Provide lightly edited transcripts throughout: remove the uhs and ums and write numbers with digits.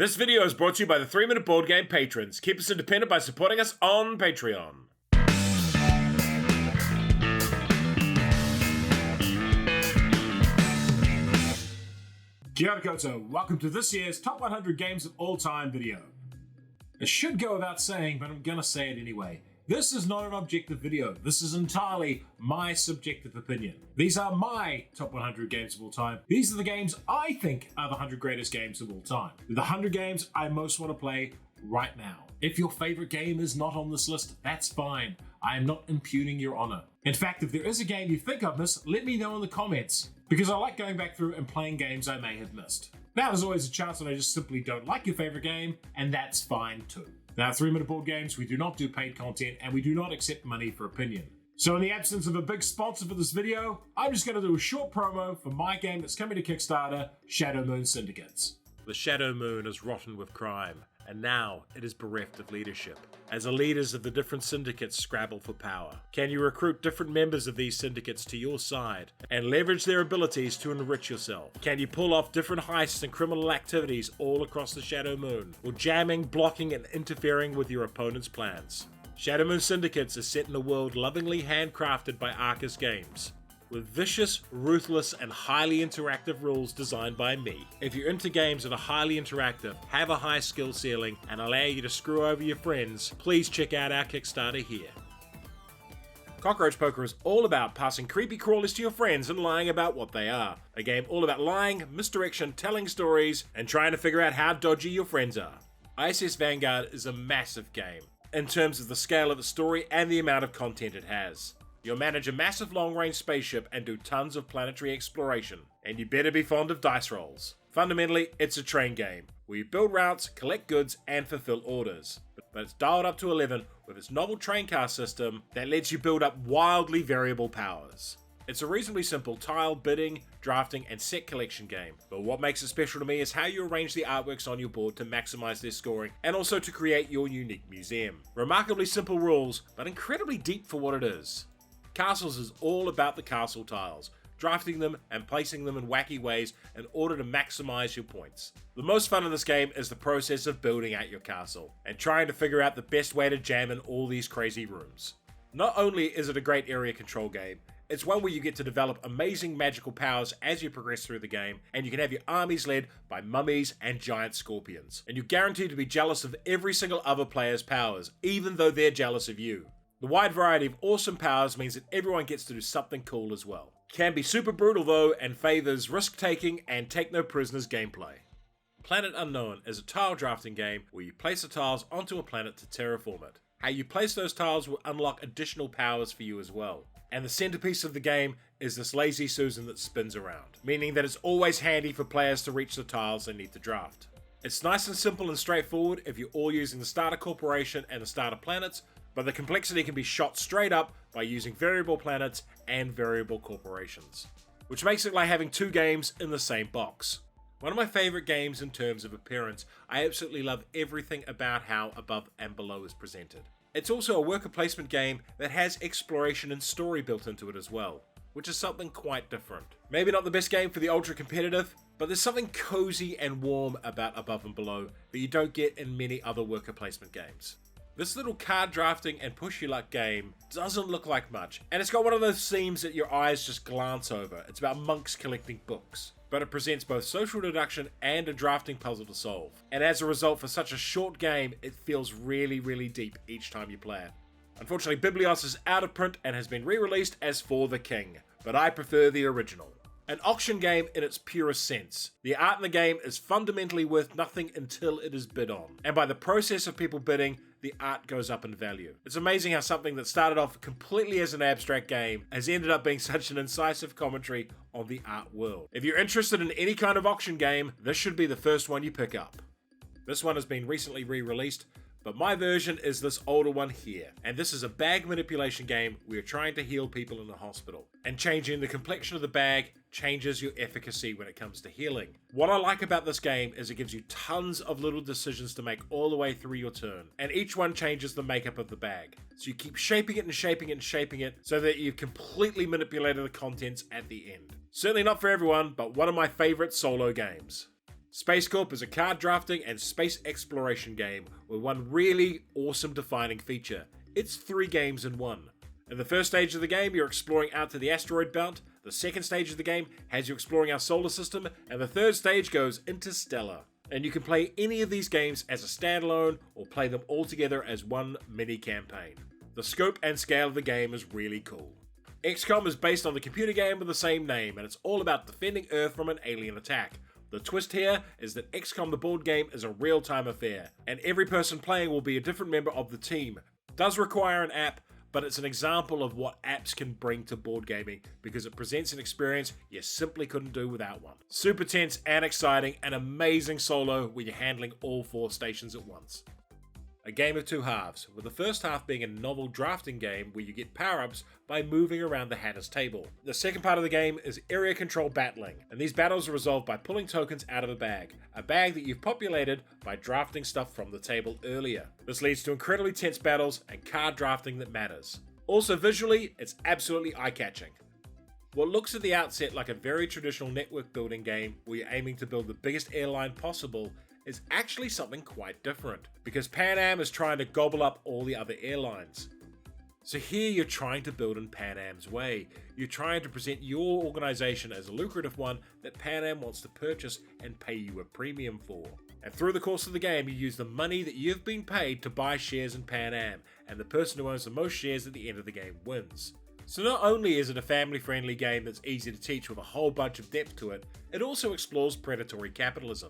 This video is brought to you by the 3 Minute Board Game patrons. Keep us independent by supporting us on Patreon. Kia ora koutou, welcome to this year's Top 100 Games of All Time video. It should go without saying, but I'm gonna say it anyway. This is not an objective video. This is entirely my subjective opinion. These are my top 100 games of all time. These are the games I think are the 100 greatest games of all time. They're the 100 games I most want to play right now. If your favorite game is not on this list, that's fine. I am not impugning your honor. In fact, if there is a game you think I've missed, let me know in the comments, because I like going back through and playing games I may have missed. Now, there's always a chance that I just simply don't like your favorite game, and that's fine too. Now, 3 Minute Board Games, we do not do paid content, and we do not accept money for opinion. So in the absence of a big sponsor for this video, I'm just going to do a short promo for my game that's coming to Kickstarter, Shadow Moon Syndicates. The Shadow Moon is rotten with crime, and now it is bereft of leadership, as the leaders of the different syndicates scrabble for power. Can you recruit different members of these syndicates to your side and leverage their abilities to enrich yourself? Can you pull off different heists and criminal activities all across the Shadow Moon, or jamming, blocking, and interfering with your opponent's plans? Shadow Moon Syndicates is set in a world lovingly handcrafted by Arcus Games, with vicious, ruthless, and highly interactive rules designed by me. If you're into games that are highly interactive, have a high skill ceiling, and allow you to screw over your friends, please check out our Kickstarter here. Cockroach Poker is all about passing creepy crawlers to your friends and lying about what they are. A game all about lying, misdirection, telling stories, and trying to figure out how dodgy your friends are. ISS Vanguard is a massive game, in terms of the scale of the story and the amount of content it has. You'll manage a massive long-range spaceship and do tons of planetary exploration. And you better be fond of dice rolls. Fundamentally, it's a train game, where you build routes, collect goods, and fulfill orders. But it's dialed up to 11 with its novel train car system that lets you build up wildly variable powers. It's a reasonably simple tile, bidding, drafting, and set collection game, but what makes it special to me is how you arrange the artworks on your board to maximize their scoring, and also to create your unique museum. Remarkably simple rules, but incredibly deep for what it is. Castles is all about the castle tiles, drafting them and placing them in wacky ways in order to maximize your points. The most fun in this game is the process of building out your castle, and trying to figure out the best way to jam in all these crazy rooms. Not only is it a great area control game, it's one where you get to develop amazing magical powers as you progress through the game, and you can have your armies led by mummies and giant scorpions, and you're guaranteed to be jealous of every single other player's powers, even though they're jealous of you. The wide variety of awesome powers means that everyone gets to do something cool as well. Can be super brutal though, and favors risk-taking and take-no-prisoners gameplay. Planet Unknown is a tile drafting game where you place the tiles onto a planet to terraform it. How you place those tiles will unlock additional powers for you as well. And the centerpiece of the game is this lazy Susan that spins around, meaning that it's always handy for players to reach the tiles they need to draft. It's nice and simple and straightforward if you're all using the starter corporation and the starter planets, but the complexity can be shot straight up by using variable planets and variable corporations, which makes it like having two games in the same box. One of my favorite games in terms of appearance, I absolutely love everything about how Above and Below is presented. It's also a worker placement game that has exploration and story built into it as well, which is something quite different. Maybe not the best game for the ultra competitive, but there's something cozy and warm about Above and Below that you don't get in many other worker placement games. This little card drafting and push your luck game doesn't look like much, and it's got one of those themes that your eyes just glance over. It's about monks collecting books, but it presents both social deduction and a drafting puzzle to solve. And as a result, for such a short game, it feels really deep each time you play it. Unfortunately, Biblios is out of print and has been re-released as For the King, but I prefer the original. An auction game in its purest sense. The art in the game is fundamentally worth nothing until it is bid on, and by the process of people bidding, the art goes up in value. It's amazing how something that started off completely as an abstract game has ended up being such an incisive commentary on the art world. If you're interested in any kind of auction game, this should be the first one you pick up. This one has been recently re-released, but my version is this older one here, and this is a bag manipulation game where you're trying to heal people in the hospital, and changing the complexion of the bag changes your efficacy when it comes to healing. What I like about this game is it gives you tons of little decisions to make all the way through your turn, and each one changes the makeup of the bag. So you keep shaping it and shaping it and shaping it so that you've completely manipulated the contents at the end. Certainly not for everyone, but one of my favorite solo games. Space Corp is a card drafting and space exploration game with one really awesome defining feature. It's 3 games in one. In the first stage of the game, you're exploring out to the asteroid belt, the second stage of the game has you exploring our solar system, and the third stage goes interstellar. And you can play any of these games as a standalone or play them all together as one mini campaign. The scope and scale of the game is really cool. XCOM is based on the computer game with the same name, and it's all about defending Earth from an alien attack. The twist here is that XCOM the board game is a real-time affair, and every person playing will be a different member of the team. It does require an app, but it's an example of what apps can bring to board gaming because it presents an experience you simply couldn't do without one. Super tense and exciting, and amazing solo where you're handling all 4 stations at once. A game of 2 halves, with the first half being a novel drafting game where you get power-ups by moving around the Hatter's table. The second part of the game is area control battling, and these battles are resolved by pulling tokens out of a bag that you've populated by drafting stuff from the table earlier. This leads to incredibly tense battles and card drafting that matters. Also visually, it's absolutely eye-catching. What looks at the outset like a very traditional network building game where you're aiming to build the biggest airline possible is actually something quite different, because Pan Am is trying to gobble up all the other airlines. So here you're trying to build in Pan Am's way. You're trying to present your organization as a lucrative one that Pan Am wants to purchase and pay you a premium for. And through the course of the game, you use the money that you've been paid to buy shares in Pan Am, and the person who owns the most shares at the end of the game wins. So not only is it a family-friendly game that's easy to teach with a whole bunch of depth to it, it also explores predatory capitalism.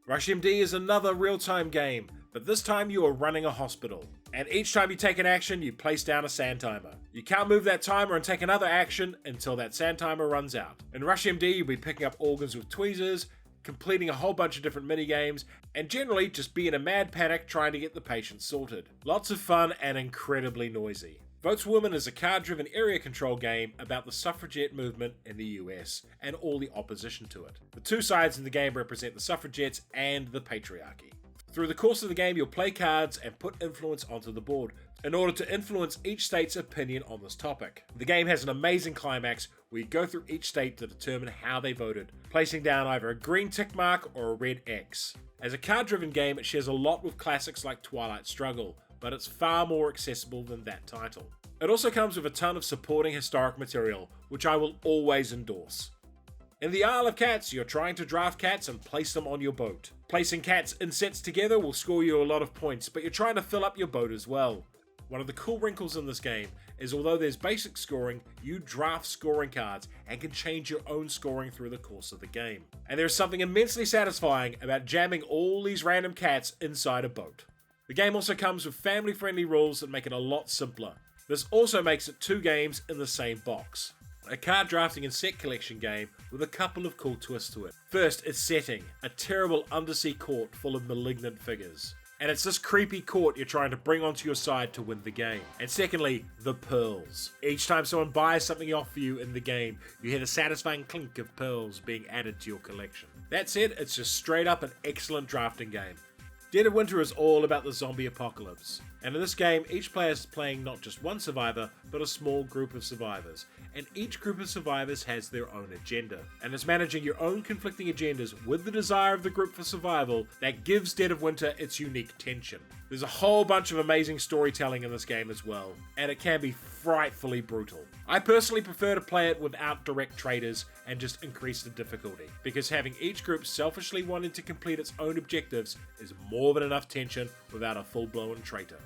Rush MD is another real-time game, but this time you are running a hospital. And each time you take an action, you place down a sand timer. You can't move that timer and take another action until that sand timer runs out. In Rush MD, you'll be picking up organs with tweezers, completing a whole bunch of different minigames, and generally just be in a mad panic trying to get the patient sorted. Lots of fun and incredibly noisy. Votes for Women is a card-driven area control game about the suffragette movement in the US and all the opposition to it. The 2 sides in the game represent the suffragettes and the patriarchy. Through the course of the game, you'll play cards and put influence onto the board in order to influence each state's opinion on this topic. The game has an amazing climax where you go through each state to determine how they voted, placing down either a green tick mark or a red X. As a card-driven game, it shares a lot with classics like Twilight Struggle, but it's far more accessible than that title. It also comes with a ton of supporting historic material, which I will always endorse. In the Isle of Cats, you're trying to draft cats and place them on your boat. Placing cats in sets together will score you a lot of points, but you're trying to fill up your boat as well. One of the cool wrinkles in this game is although there's basic scoring, you draft scoring cards and can change your own scoring through the course of the game. And there's something immensely satisfying about jamming all these random cats inside a boat. The game also comes with family-friendly rules that make it a lot simpler. This also makes it 2 games in the same box. A card drafting and set collection game with a couple of cool twists to it. First, its setting, a terrible undersea court full of malignant figures. And it's this creepy court you're trying to bring onto your side to win the game. And secondly, the pearls. Each time someone buys something off you in the game, you hear the satisfying clink of pearls being added to your collection. That said, it's just straight up an excellent drafting game. Dead of Winter is all about the zombie apocalypse, and in this game each player is playing not just one survivor, but a small group of survivors, and each group of survivors has their own agenda, and it's managing your own conflicting agendas with the desire of the group for survival that gives Dead of Winter its unique tension. There's a whole bunch of amazing storytelling in this game as well, and it can be frightfully brutal. I personally prefer to play it without direct traders and just increase the difficulty, because having each group selfishly wanting to complete its own objectives is more than enough tension without a full-blown traitor.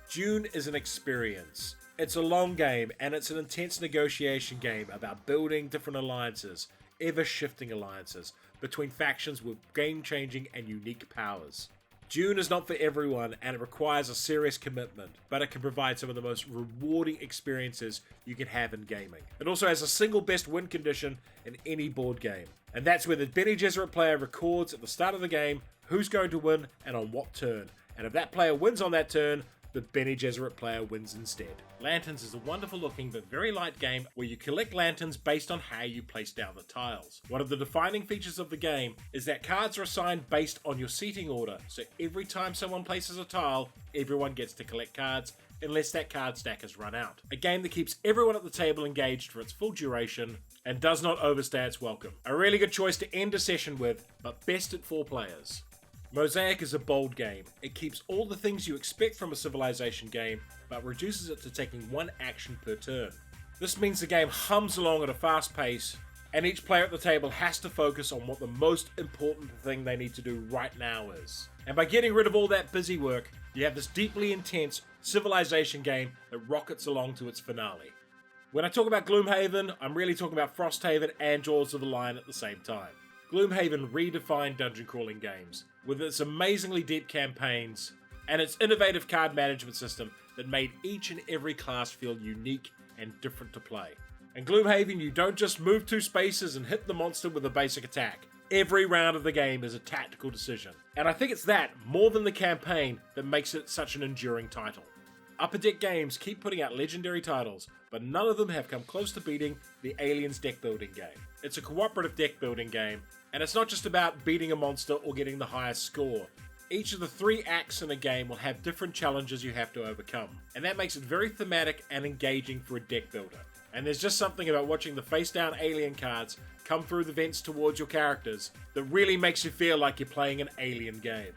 Dune is an experience. It's a long game, and it's an intense negotiation game about building different alliances, ever-shifting alliances, between factions with game-changing and unique powers. Dune is not for everyone, and it requires a serious commitment, but it can provide some of the most rewarding experiences you can have in gaming. It also has a single best win condition in any board game, and that's where the Bene Gesserit player records at the start of the game who's going to win and on what turn, and if that player wins on that turn, the Bene Gesserit player wins instead. Lanterns is a wonderful looking but very light game where you collect lanterns based on how you place down the tiles. One of the defining features of the game is that cards are assigned based on your seating order, so every time someone places a tile, everyone gets to collect cards unless that card stack has run out. A game that keeps everyone at the table engaged for its full duration and does not overstay its welcome. A really good choice to end a session with, but best at 4 players. Mosaic is a bold game. It keeps all the things you expect from a Civilization game, but reduces it to taking 1 action per turn. This means the game hums along at a fast pace, and each player at the table has to focus on what the most important thing they need to do right now is. And by getting rid of all that busy work, you have this deeply intense Civilization game that rockets along to its finale. When I talk about Gloom Haven, I'm really talking about Frosthaven and Jaws of the Lion at the same time. Gloom Haven redefined dungeon crawling games, with its amazingly deep campaigns and its innovative card management system that made each and every class feel unique and different to play. In Gloom Haven, you don't just move 2 spaces and hit the monster with a basic attack. Every round of the game is a tactical decision. And I think it's that, more than the campaign, that makes it such an enduring title. Upper Deck Games keep putting out legendary titles, but none of them have come close to beating the Aliens deck building game. It's a cooperative deck building game, and it's not just about beating a monster or getting the highest score. Each of the 3 acts in a game will have different challenges you have to overcome, and that makes it very thematic and engaging for a deck builder. And there's just something about watching the face-down alien cards come through the vents towards your characters that really makes you feel like you're playing an alien game.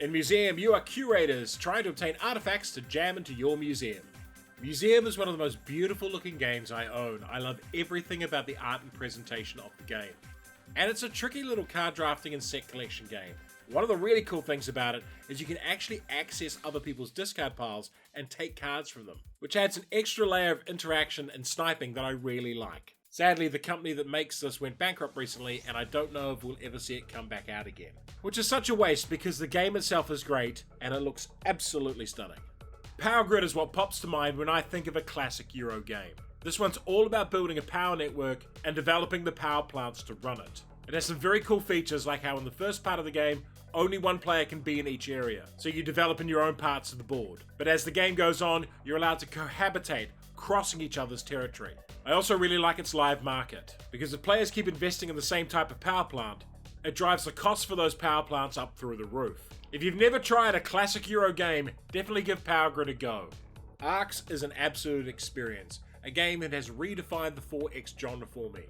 In Museum, you are curators trying to obtain artifacts to jam into your museum. Museum is one of the most beautiful looking games I own. I love everything about the art and presentation of the game. And it's a tricky little card drafting and set collection game. One of the really cool things about it is you can actually access other people's discard piles and take cards from them, which adds an extra layer of interaction and sniping that I really like. Sadly, the company that makes this went bankrupt recently, and I don't know if we'll ever see it come back out again. Which is such a waste because the game itself is great, and it looks absolutely stunning. Power Grid is what pops to mind when I think of a classic Euro game. This one's all about building a power network and developing the power plants to run it. It has some very cool features like how in the first part of the game, only one player can be in each area, so you develop in your own parts of the board. But as the game goes on, you're allowed to cohabitate, crossing each other's territory. I also really like its live market, because if players keep investing in the same type of power plant, it drives the cost for those power plants up through the roof. If you've never tried a classic Euro game, definitely give Power Grid a go. Arcs is an absolute experience, a game that has redefined the 4X genre for me.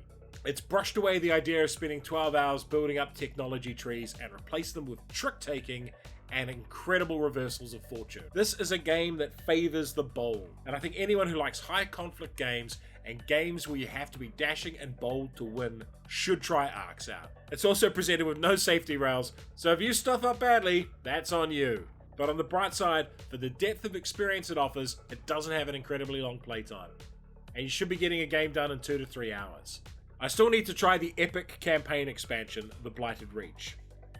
It's brushed away the idea of spending 12 hours building up technology trees and replaced them with trick-taking and incredible reversals of fortune. This is a game that favors the bold, and I think anyone who likes high conflict games and games where you have to be dashing and bold to win should try Arcs out. It's also presented with no safety rails, so if you stuff up badly, that's on you. But on the bright side, for the depth of experience it offers, it doesn't have an incredibly long playtime, and you should be getting a game done in 2 to 3 hours. I still need to try the epic campaign expansion, The Blighted Reach.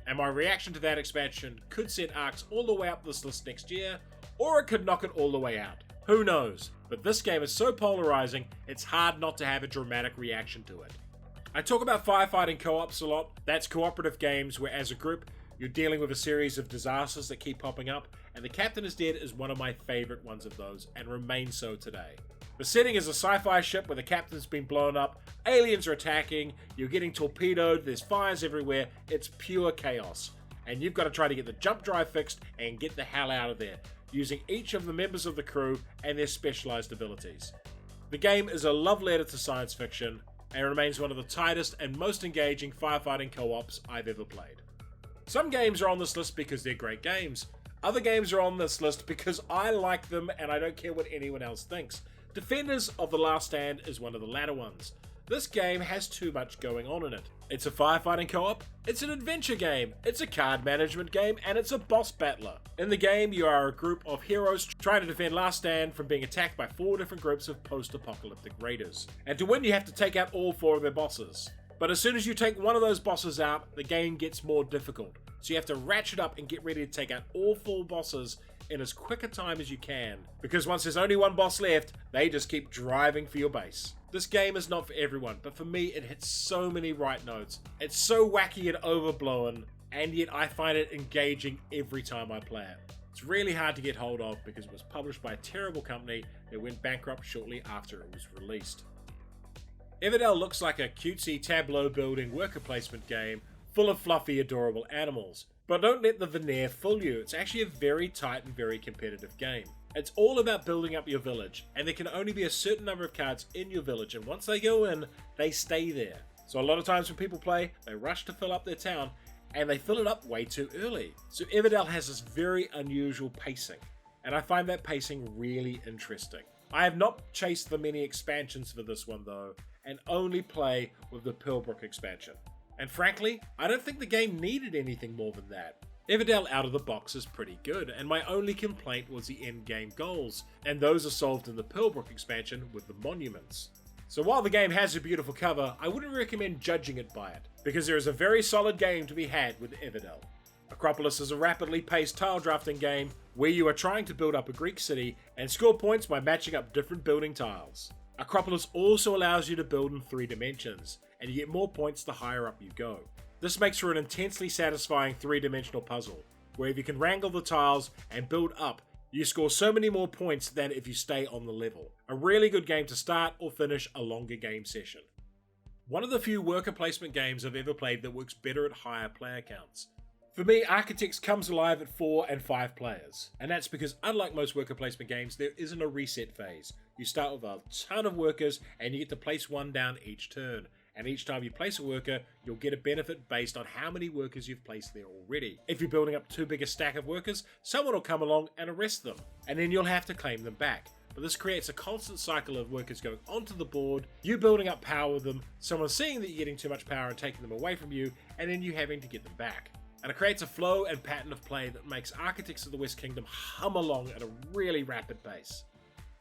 And my reaction to that expansion could send Arcs all the way up this list next year, or it could knock it all the way out. Who knows? But this game is so polarizing, it's hard not to have a dramatic reaction to it. I talk about firefighting co-ops a lot. That's cooperative games where as a group, you're dealing with a series of disasters that keep popping up, and The Captain is Dead is one of my favorite ones of those, and remains so today. The setting is a sci-fi ship where the captain's been blown up, aliens are attacking, you're getting torpedoed, there's fires everywhere, it's pure chaos. And you've got to try to get the jump drive fixed and get the hell out of there, using each of the members of the crew and their specialized abilities. The game is a love letter to science fiction, and remains one of the tightest and most engaging firefighting co-ops I've ever played. Some games are on this list because they're great games. Other games are on this list because I like them and I don't care what anyone else thinks. Defenders of the Last Stand is one of the latter ones. This game has too much going on in it. It's a firefighting co-op, it's an adventure game, it's a card management game, and it's a boss battler. In the game, you are a group of heroes trying to defend Last Stand from being attacked by 4 different groups of post-apocalyptic raiders. And to win, you have to take out all 4 of their bosses. But as soon as you take one of those bosses out, the game gets more difficult. So you have to ratchet up and get ready to take out all 4 bosses in as quick a time as you can, because once there's only one boss left, they just keep driving for your base. This game is not for everyone, but for me it hits so many right notes. It's so wacky and overblown, and yet I find it engaging every time I play it. It's really hard to get hold of because it was published by a terrible company that went bankrupt shortly after it was released. Everdell looks like a cutesy tableau building worker placement game full of fluffy, adorable animals. But don't let the veneer fool you, it's actually a very tight and very competitive game. It's all about building up your village, and there can only be a certain number of cards in your village, and once they go in, they stay there. So a lot of times when people play, they rush to fill up their town, and they fill it up way too early. So Everdell has this very unusual pacing, and I find that pacing really interesting. I have not chased the many expansions for this one though, and only play with the Pearlbrook expansion. And frankly, I don't think the game needed anything more than that. Everdell out of the box is pretty good, and my only complaint was the end game goals, and those are solved in the Pearlbrook expansion with the monuments. So while the game has a beautiful cover, I wouldn't recommend judging it by it, because there is a very solid game to be had with Everdell. Acropolis is a rapidly paced tile drafting game where you are trying to build up a Greek city and score points by matching up different building tiles. Acropolis also allows you to build in 3 dimensions, and you get more points the higher up you go. This makes for an intensely satisfying 3-dimensional puzzle, where if you can wrangle the tiles and build up, you score so many more points than if you stay on the level. A really good game to start or finish a longer game session. One of the few worker placement games I've ever played that works better at higher player counts. For me, Architects comes alive at 4 and 5 players, and that's because unlike most worker placement games, there isn't a reset phase. You start with a ton of workers and you get to place one down each turn, and each time you place a worker, you'll get a benefit based on how many workers you've placed there already. If you're building up too big a stack of workers, someone will come along and arrest them, and then you'll have to claim them back. But this creates a constant cycle of workers going onto the board, you building up power with them, someone seeing that you're getting too much power and taking them away from you, and then you having to get them back. And it creates a flow and pattern of play that makes Architects of the West Kingdom hum along at a really rapid pace.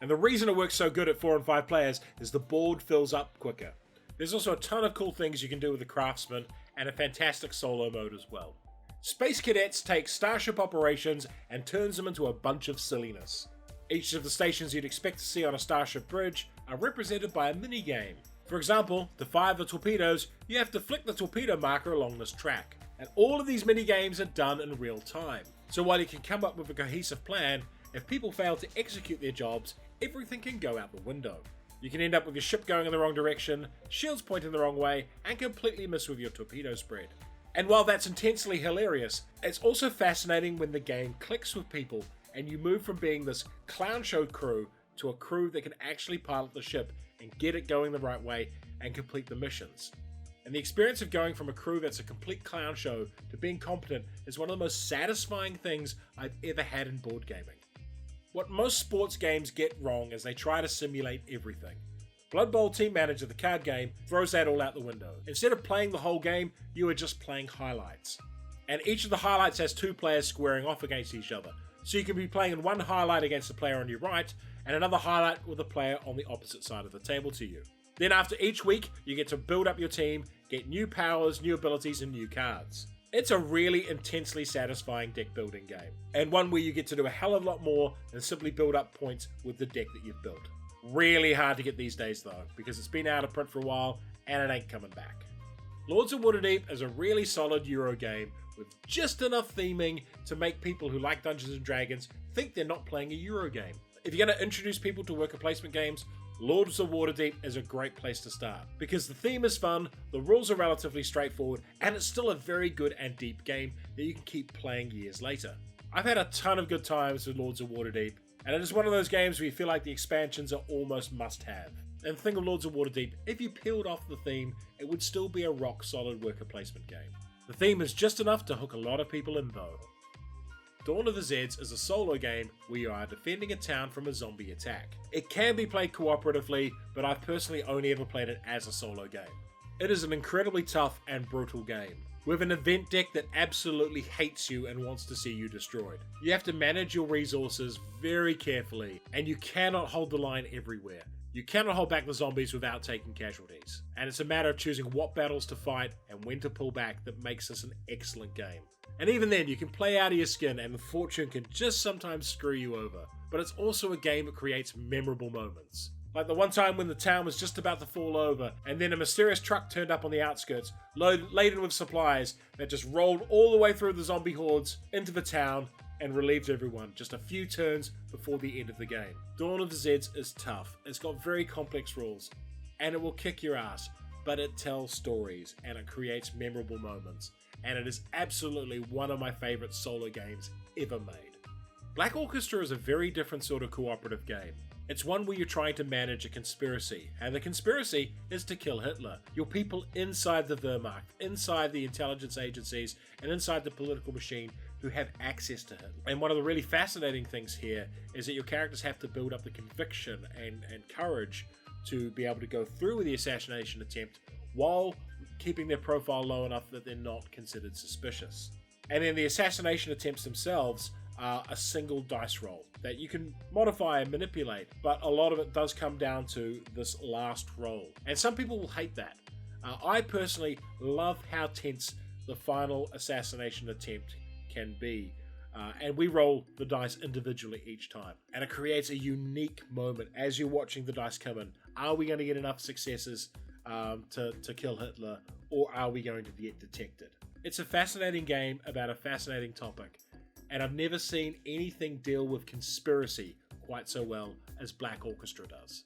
And the reason it works so good at 4 and 5 players is the board fills up quicker. There's also a ton of cool things you can do with the Craftsman, and a fantastic solo mode as well. Space Cadets takes starship operations and turns them into a bunch of silliness. Each of the stations you'd expect to see on a starship bridge are represented by a mini-game. For example, to fire the torpedoes, you have to flick the torpedo marker along this track. And all of these mini-games are done in real time. So while you can come up with a cohesive plan, if people fail to execute their jobs, everything can go out the window. You can end up with your ship going in the wrong direction, shields pointing the wrong way, and completely miss with your torpedo spread. And while that's intensely hilarious, it's also fascinating when the game clicks with people and you move from being this clown show crew to a crew that can actually pilot the ship and get it going the right way and complete the missions. And the experience of going from a crew that's a complete clown show to being competent is one of the most satisfying things I've ever had in board gaming. What most sports games get wrong is they try to simulate everything. Blood Bowl Team Manager, the card game, throws that all out the window. Instead of playing the whole game, you are just playing highlights. And each of the highlights has 2 players squaring off against each other. So you can be playing in one highlight against the player on your right, and another highlight with a player on the opposite side of the table to you. Then after each week, you get to build up your team, get new powers, new abilities, and new cards. It's a really intensely satisfying deck building game, and one where you get to do a hell of a lot more than simply build up points with the deck that you've built. Really hard to get these days though, because it's been out of print for a while, and it ain't coming back. Lords of Waterdeep is a really solid Euro game with just enough theming to make people who like Dungeons & Dragons think they're not playing a Euro game. If you're going to introduce people to worker placement games, Lords of Waterdeep is a great place to start, because the theme is fun, the rules are relatively straightforward, and it's still a very good and deep game that you can keep playing years later. I've had a ton of good times with Lords of Waterdeep, and it is one of those games where you feel like the expansions are almost must-have. And the thing of Lords of Waterdeep, if you peeled off the theme, it would still be a rock-solid worker placement game. The theme is just enough to hook a lot of people in though. Dawn of the Zeds is a solo game where you are defending a town from a zombie attack. It can be played cooperatively, but I've personally only ever played it as a solo game. It is an incredibly tough and brutal game, with an event deck that absolutely hates you and wants to see you destroyed. You have to manage your resources very carefully, and you cannot hold the line everywhere. You cannot hold back the zombies without taking casualties, and it's a matter of choosing what battles to fight and when to pull back that makes this an excellent game. And even then, you can play out of your skin and the fortune can just sometimes screw you over. But it's also a game that creates memorable moments. Like the one time when the town was just about to fall over and then a mysterious truck turned up on the outskirts, laden with supplies that just rolled all the way through the zombie hordes into the town and relieved everyone just a few turns before the end of the game. Dawn of the Zeds is tough. It's got very complex rules and it will kick your ass, but it tells stories and it creates memorable moments. and it is absolutely one of my favourite solo games ever made. Black Orchestra is a very different sort of cooperative game. It's one where you're trying to manage a conspiracy, and the conspiracy is to kill Hitler. Your people inside the Wehrmacht, inside the intelligence agencies, and inside the political machine who have access to Hitler. And one of the really fascinating things here is that your characters have to build up the conviction and courage to be able to go through with the assassination attempt while keeping their profile low enough that they're not considered suspicious. And then the assassination attempts themselves are a single dice roll that you can modify and manipulate, but a lot of it does come down to this last roll. And some people will hate that. I personally love how tense the final assassination attempt can be. And we roll the dice individually each time. And it creates a unique moment as you're watching the dice come in. Are we going to get enough successes to kill Hitler, or are we going to get detected? It's a fascinating game about a fascinating topic. And I've never seen anything deal with conspiracy quite so well as Black Orchestra does.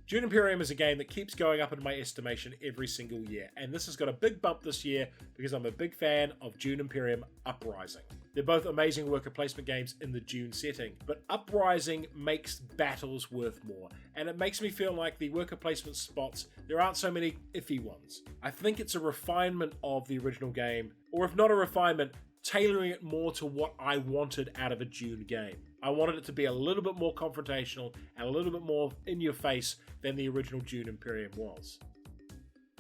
Dune Imperium is a game that keeps going up in my estimation every single year, and this has got a big bump this year because I'm a big fan of Dune Imperium Uprising. They're both amazing worker placement games in the Dune setting, but Uprising makes battles worth more, and it makes me feel like the worker placement spots, there aren't so many iffy ones. I think it's a refinement of the original game, or if not a refinement, tailoring it more to what I wanted out of a Dune game. I wanted it to be a little bit more confrontational and a little bit more in your face than the original Dune Imperium was.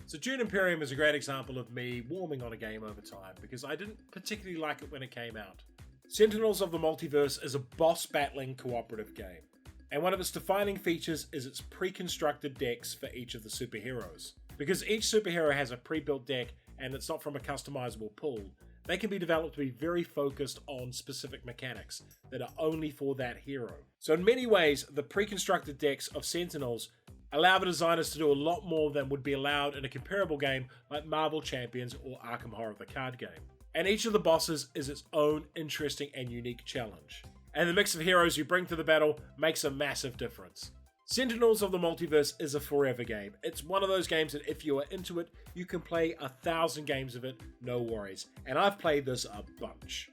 So Dune Imperium is a great example of me warming on a game over time because I didn't particularly like it when it came out. Sentinels of the Multiverse is a boss battling cooperative game, and one of its defining features is its pre-constructed decks for each of the superheroes. Because each superhero has a pre-built deck and it's not from a customizable pool, they can be developed to be very focused on specific mechanics that are only for that hero. So in many ways, the pre-constructed decks of Sentinels allow the designers to do a lot more than would be allowed in a comparable game like Marvel Champions or Arkham Horror the card game. And each of the bosses is its own interesting and unique challenge. And the mix of heroes you bring to the battle makes a massive difference. Sentinels of the Multiverse is a forever game. It's one of those games that if you are into it, you can play 1,000 games of it, no worries. And I've played this a bunch.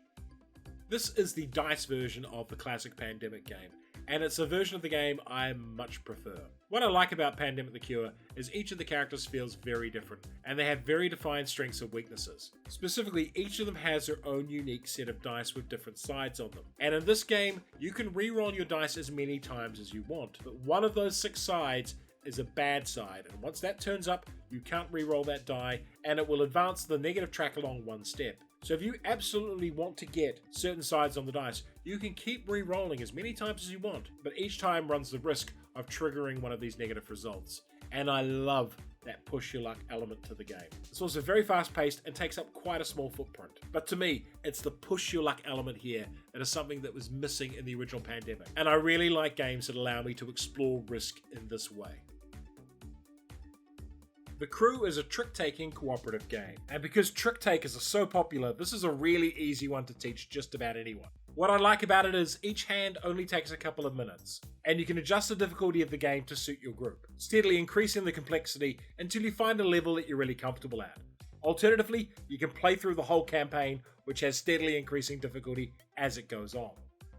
This is the DICE version of the classic Pandemic game, and it's a version of the game I much prefer. What I like about Pandemic the Cure is each of the characters feels very different, and they have very defined strengths and weaknesses. Specifically, each of them has their own unique set of dice with different sides on them. And in this game, you can re-roll your dice as many times as you want, but one of those 6 sides is a bad side, and once that turns up, you can't re-roll that die, and it will advance the negative track along 1 step. So if you absolutely want to get certain sides on the dice, you can keep re-rolling as many times as you want, but each time runs the risk of triggering one of these negative results. And I love that push your luck element to the game. It's also very fast paced and takes up quite a small footprint. But to me, it's the push your luck element here that is something that was missing in the original Pandemic. And I really like games that allow me to explore risk in this way. The Crew is a trick-taking cooperative game, and because trick-takers are so popular, this is a really easy one to teach just about anyone. What I like about it is each hand only takes a couple of minutes, and you can adjust the difficulty of the game to suit your group, steadily increasing the complexity until you find a level that you're really comfortable at. Alternatively, you can play through the whole campaign, which has steadily increasing difficulty as it goes on.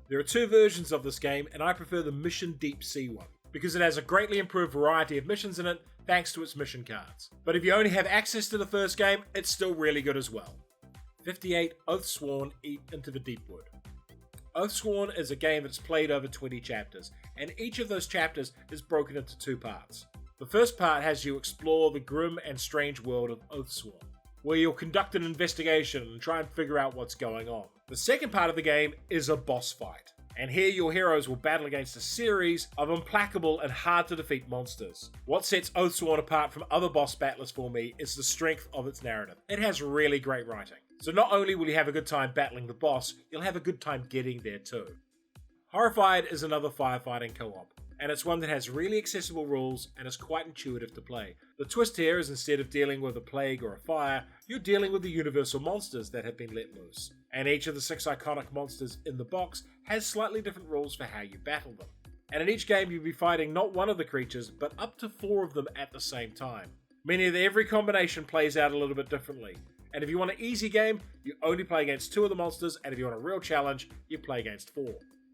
There are 2 versions of this game, and I prefer the Mission Deep Sea one, because it has a greatly improved variety of missions in it, thanks to its mission cards. But if you only have access to the first game, it's still really good as well. 58 Oathsworn Eat into the Deepwood. Oathsworn is a game that's played over 20 chapters, and each of those chapters is broken into 2 parts. The first part has you explore the grim and strange world of Oathsworn, where you'll conduct an investigation and try and figure out what's going on. The second part of the game is a boss fight, and here your heroes will battle against a series of implacable and hard to defeat monsters. What sets Oathsworn apart from other boss battlers for me is the strength of its narrative. It has really great writing. So not only will you have a good time battling the boss, you'll have a good time getting there too. Horrified is another firefighting co-op, and it's one that has really accessible rules and is quite intuitive to play. The twist here is instead of dealing with a plague or a fire, you're dealing with the universal monsters that have been let loose. And each of the 6 iconic monsters in the box has slightly different rules for how you battle them. And in each game you'll be fighting not one of the creatures, but up to 4 of them at the same time. Meaning that every combination plays out a little bit differently. And if you want an easy game, you only play against 2 of the monsters, and if you want a real challenge, you play against 4.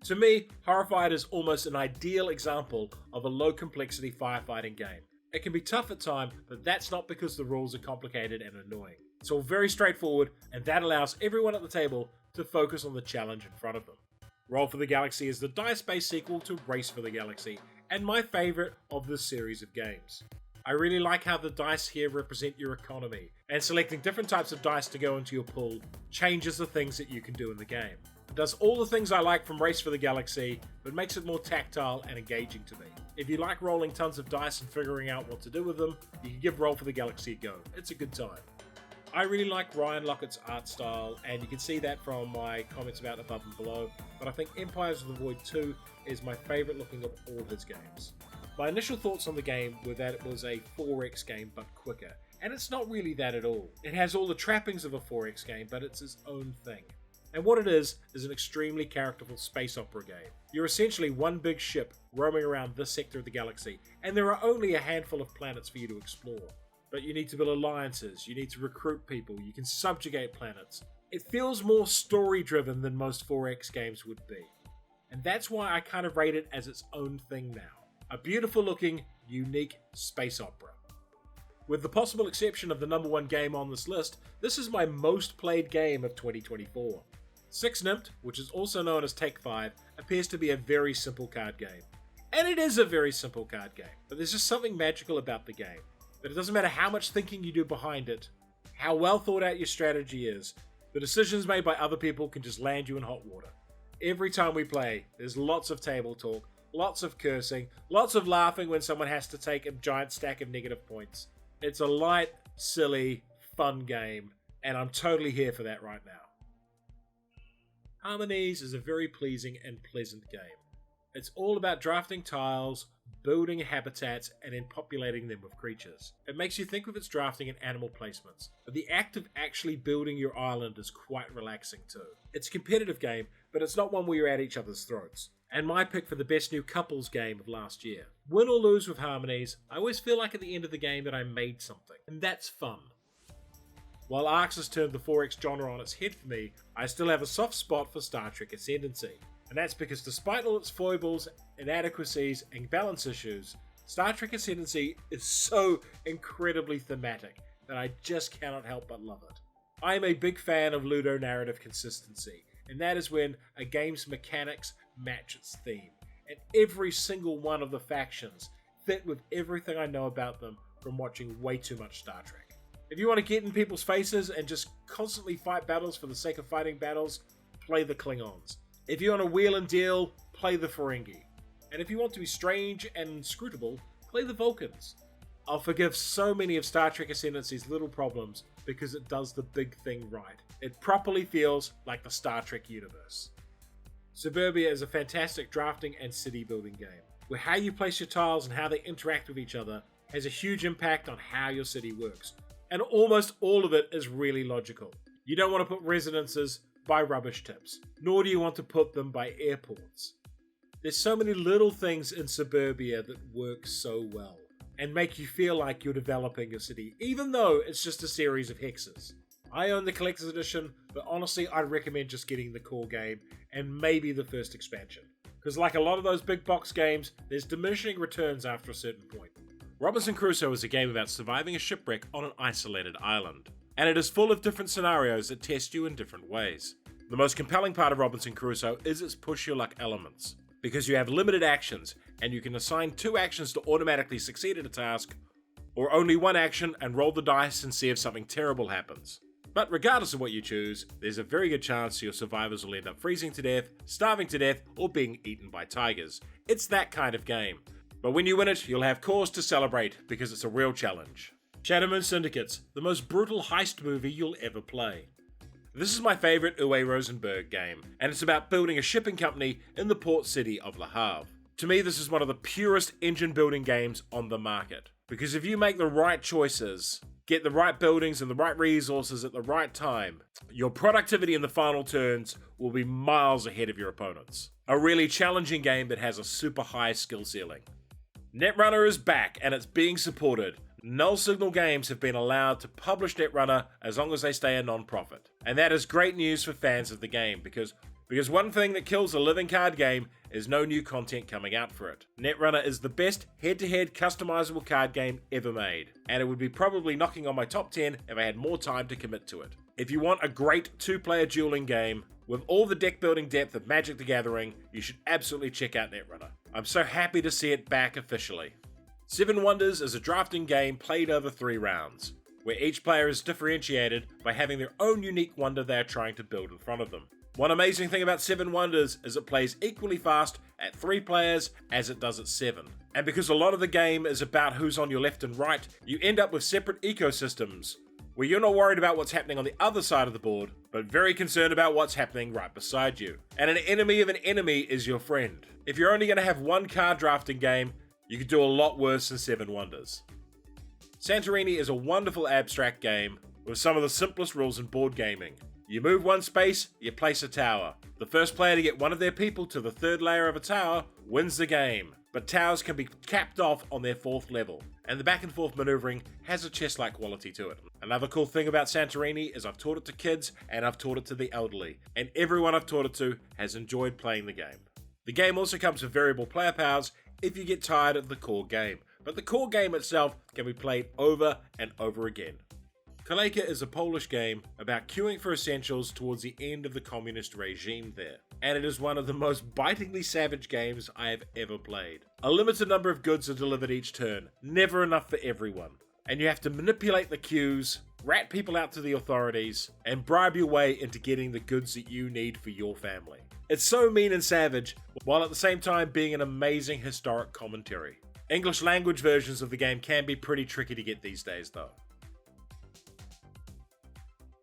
To me, Horrified is almost an ideal example of a low complexity firefighting game. It can be tough at times, but that's not because the rules are complicated and annoying. It's all very straightforward, and that allows everyone at the table to focus on the challenge in front of them. Roll for the Galaxy is the dice-based sequel to Race for the Galaxy, and my favourite of this series of games. I really like how the dice here represent your economy, and selecting different types of dice to go into your pool changes the things that you can do in the game. It does all the things I like from Race for the Galaxy, but makes it more tactile and engaging to me. If you like rolling tons of dice and figuring out what to do with them, you can give Roll for the Galaxy a go. It's a good time. I really like Ryan Locket's art style, and you can see that from my comments about Above and Below, but I think Empires of the Void 2 is my favourite looking of all his games. My initial thoughts on the game were that it was a 4X game but quicker, and it's not really that at all. It has all the trappings of a 4X game, but it's its own thing. And what it is an extremely characterful space opera game. You're essentially one big ship roaming around this sector of the galaxy, and there are only a handful of planets for you to explore. But you need to build alliances, you need to recruit people, you can subjugate planets. It feels more story-driven than most 4X games would be. And that's why I kind of rate it as its own thing now. A beautiful-looking, unique space opera. With the possible exception of the number 1 game on this list, this is my most played game of 2024. Six Nimmt, which is also known as Take 5, appears to be a very simple card game. And it is a very simple card game, but there's just something magical about the game. But it doesn't matter how much thinking you do behind it, how well thought out your strategy is, the decisions made by other people can just land you in hot water. Every time we play, there's lots of table talk, lots of cursing, lots of laughing when someone has to take a giant stack of negative points. It's a light, silly, fun game, and I'm totally here for that right now. Harmonies is a very pleasing and pleasant game. It's all about drafting tiles, building habitats, and then populating them with creatures. It makes you think of its drafting and animal placements, but the act of actually building your island is quite relaxing too. It's a competitive game, but it's not one where you're at each other's throats. And my pick for the best new couples game of last year. Win or lose with Harmonies, I always feel like at the end of the game that I made something, and that's fun. While Arx has turned the 4X genre on its head for me, I still have a soft spot for Star Trek Ascendency. And that's because despite all its foibles, inadequacies, and balance issues, Star Trek Ascendancy is so incredibly thematic that I just cannot help but love it. I am a big fan of Ludo narrative consistency, and that is when a game's mechanics match its theme, and every single one of the factions fit with everything I know about them from watching way too much Star Trek. If you want to get in people's faces and just constantly fight battles for the sake of fighting battles, play the Klingons. If you want to wheel and deal, play the Ferengi. And if you want to be strange and inscrutable, play the Vulcans. I'll forgive so many of Star Trek Ascendancy's little problems because it does the big thing right. It properly feels like the Star Trek universe. Suburbia is a fantastic drafting and city building game, where how you place your tiles and how they interact with each other has a huge impact on how your city works. And almost all of it is really logical. You don't want to put residences by rubbish tips, nor do you want to put them by airports. There's so many little things in Suburbia that work so well, and make you feel like you're developing your city, even though it's just a series of hexes. I own the Collector's Edition, but honestly I'd recommend just getting the core game, and maybe the first expansion. Because like a lot of those big box games, there's diminishing returns after a certain point. Robinson Crusoe is a game about surviving a shipwreck on an isolated island, and it is full of different scenarios that test you in different ways. The most compelling part of Robinson Crusoe is its push your luck elements, because you have limited actions, and you can assign 2 actions to automatically succeed at a task, or only 1 action and roll the dice and see if something terrible happens. But regardless of what you choose, there's a very good chance your survivors will end up freezing to death, starving to death, or being eaten by tigers. It's that kind of game. But when you win it, you'll have cause to celebrate, because it's a real challenge. Shadow Moon Syndicates, the most brutal heist movie you'll ever play. This is my favourite Uwe Rosenberg game, and it's about building a shipping company in the port city of Le Havre. To me, this is one of the purest engine building games on the market, because if you make the right choices, get the right buildings and the right resources at the right time, your productivity in the final turns will be miles ahead of your opponents. A really challenging game that has a super high skill ceiling. Netrunner is back, and it's being supported. Null Signal Games have been allowed to publish Netrunner as long as they stay a non-profit. And that is great news for fans of the game, because one thing that kills a living card game is no new content coming out for it. Netrunner is the best head-to-head customizable card game ever made, and it would be probably knocking on my top 10 if I had more time to commit to it. If you want a great two-player dueling game with all the deck-building depth of Magic the Gathering, you should absolutely check out Netrunner. I'm so happy to see it back officially. Seven Wonders is a drafting game played over 3 rounds, where each player is differentiated by having their own unique wonder they are trying to build in front of them. One amazing thing about Seven Wonders is it plays equally fast at 3 players as it does at 7. And because a lot of the game is about who's on your left and right, you end up with separate ecosystems, where you're not worried about what's happening on the other side of the board, but very concerned about what's happening right beside you. And an enemy of an enemy is your friend. If you're only going to have one card drafting game, you could do a lot worse than Seven Wonders. Santorini is a wonderful abstract game with some of the simplest rules in board gaming. You move 1 space, you place a tower. The first player to get one of their people to the 3rd layer of a tower wins the game, but towers can be capped off on their 4th level, and the back and forth maneuvering has a chess-like quality to it. Another cool thing about Santorini is I've taught it to kids and I've taught it to the elderly, and everyone I've taught it to has enjoyed playing the game. The game also comes with variable player powers if you get tired of the core game, but the core game itself can be played over and over again. Kica is a Polish game about queuing for essentials towards the end of the communist regime there, and it is one of the most bitingly savage games I have ever played. A limited number of goods are delivered each turn, never enough for everyone, and you have to manipulate the queues, rat people out to the authorities, and bribe your way into getting the goods that you need for your family. It's so mean and savage, while at the same time being an amazing historic commentary. English language versions of the game can be pretty tricky to get these days though.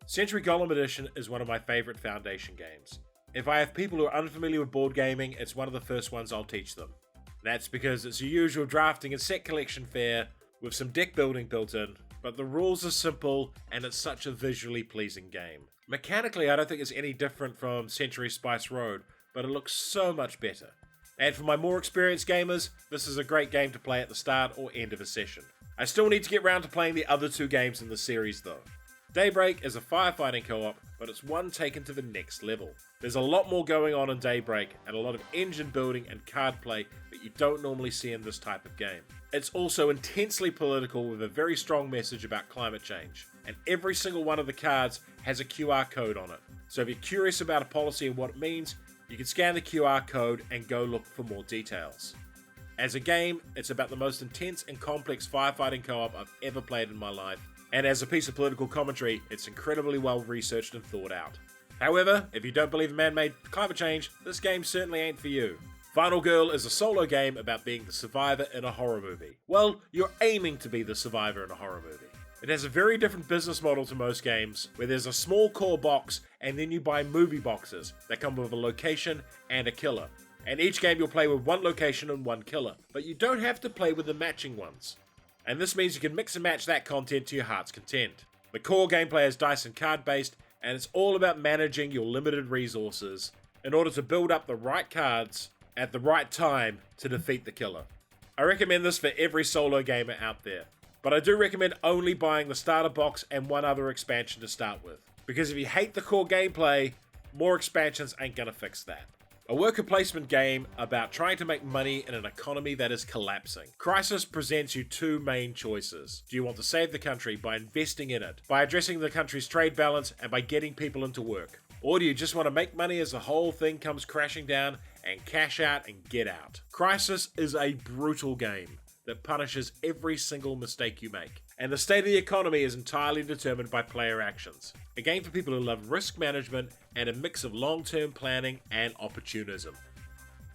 Century Golem Edition is one of my favourite Foundation games. If I have people who are unfamiliar with board gaming, it's one of the first ones I'll teach them. That's because it's your usual drafting and set collection fare with some deck building built in, but the rules are simple and it's such a visually pleasing game. Mechanically, I don't think it's any different from Century Spice Road, but it looks so much better. And for my more experienced gamers, this is a great game to play at the start or end of a session. I still need to get round to playing the other 2 games in the series though. Daybreak is a firefighting co-op, but it's one taken to the next level. There's a lot more going on in Daybreak, and a lot of engine building and card play that you don't normally see in this type of game. It's also intensely political with a very strong message about climate change, and every single one of the cards has a QR code on it. So if you're curious about a policy and what it means, you can scan the QR code and go look for more details. As a game, it's about the most intense and complex firefighting co-op I've ever played in my life, and as a piece of political commentary, it's incredibly well researched and thought out. However, if you don't believe in man-made climate change, this game certainly ain't for you. Final Girl is a solo game about being the survivor in a horror movie. Well, you're aiming to be the survivor in a horror movie. It has a very different business model to most games, where there's a small core box and then you buy movie boxes that come with a location and a killer. And each game you'll play with 1 location and 1 killer, but you don't have to play with the matching ones. And this means you can mix and match that content to your heart's content. The core gameplay is dice and card based, and it's all about managing your limited resources in order to build up the right cards at the right time to defeat the killer. I recommend this for every solo gamer out there, but I do recommend only buying the starter box and 1 other expansion to start with, because if you hate the core gameplay, more expansions ain't gonna fix that. A worker placement game about trying to make money in an economy that is collapsing. Crisis presents you 2 main choices. Do you want to save the country by investing in it, by addressing the country's trade balance, and by getting people into work? Or do you just want to make money as the whole thing comes crashing down and cash out and get out? Crisis is a brutal game that punishes every single mistake you make, and the state of the economy is entirely determined by player actions. A game for people who love risk management and a mix of long-term planning and opportunism.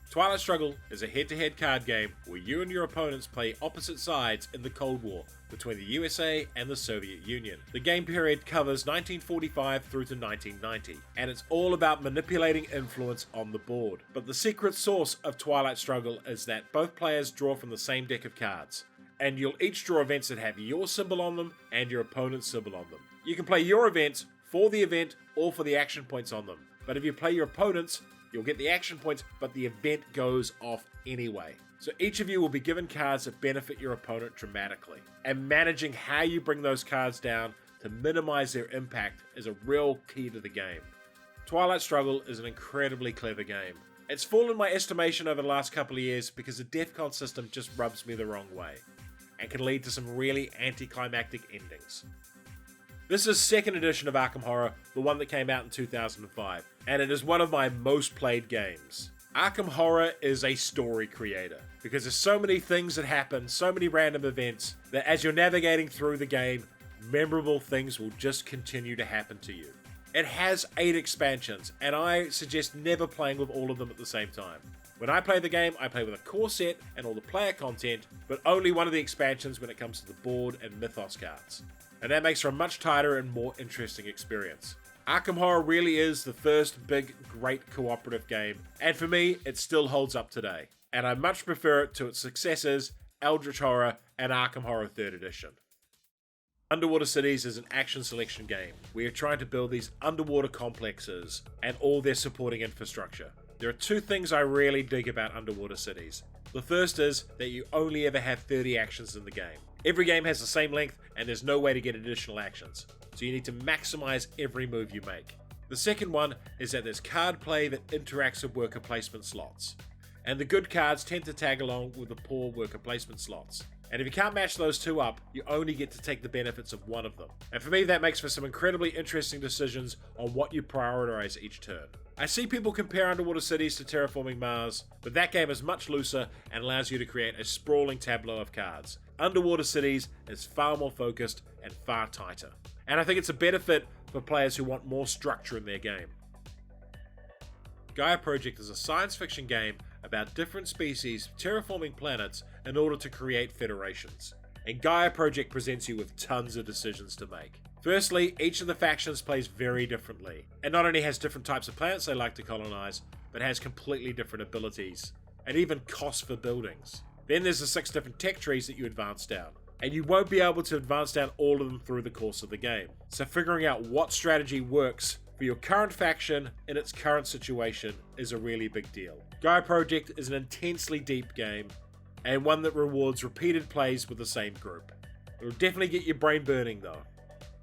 Twilight Struggle is a head-to-head card game where you and your opponents play opposite sides in the Cold War between the USA and the Soviet Union. The game period covers 1945 through to 1990, and it's all about manipulating influence on the board. But the secret sauce of Twilight Struggle is that both players draw from the same deck of cards, and you'll each draw events that have your symbol on them and your opponent's symbol on them. You can play your events for the event or for the action points on them, but if you play your opponent's, you'll get the action points, but the event goes off anyway. So each of you will be given cards that benefit your opponent dramatically, and managing how you bring those cards down to minimize their impact is a real key to the game. Twilight Struggle is an incredibly clever game. It's fallen in my estimation over the last couple of years because the DEFCON system just rubs me the wrong way, and can lead to some really anticlimactic endings. This is 2nd edition of Arkham Horror, the one that came out in 2005, and it is one of my most played games. Arkham Horror is a story creator, because there's so many things that happen, so many random events, that as you're navigating through the game, memorable things will just continue to happen to you. It has 8 expansions, and I suggest never playing with all of them at the same time. When I play the game, I play with a core set and all the player content, but only one of the expansions when it comes to the board and mythos cards. And that makes for a much tighter and more interesting experience. Arkham Horror really is the first big, great cooperative game, and for me, it still holds up today. And I much prefer it to its successors, Eldritch Horror and Arkham Horror 3rd Edition. Underwater Cities is an action selection game where you're trying to build these underwater complexes and all their supporting infrastructure. There are 2 things I really dig about Underwater Cities. The first is that you only ever have 30 actions in the game. Every game has the same length and there's no way to get additional actions, so you need to maximize every move you make. The second one is that there's card play that interacts with worker placement slots, and the good cards tend to tag along with the poor worker placement slots. And if you can't match those 2 up, you only get to take the benefits of one of them. And for me, that makes for some incredibly interesting decisions on what you prioritize each turn. I see people compare Underwater Cities to Terraforming Mars, but that game is much looser and allows you to create a sprawling tableau of cards. Underwater Cities is far more focused and far tighter. And I think it's a better fit for players who want more structure in their game. Gaia Project is a science fiction game about different species terraforming planets in order to create federations. And Gaia Project presents you with tons of decisions to make. Firstly, each of the factions plays very differently, and not only has different types of planets they like to colonize, but has completely different abilities, and even costs for buildings. Then there's the 6 different tech trees that you advance down, and you won't be able to advance down all of them through the course of the game. So figuring out what strategy works for your current faction in its current situation is a really big deal. Gaia Project is an intensely deep game, and one that rewards repeated plays with the same group. It'll definitely get your brain burning though.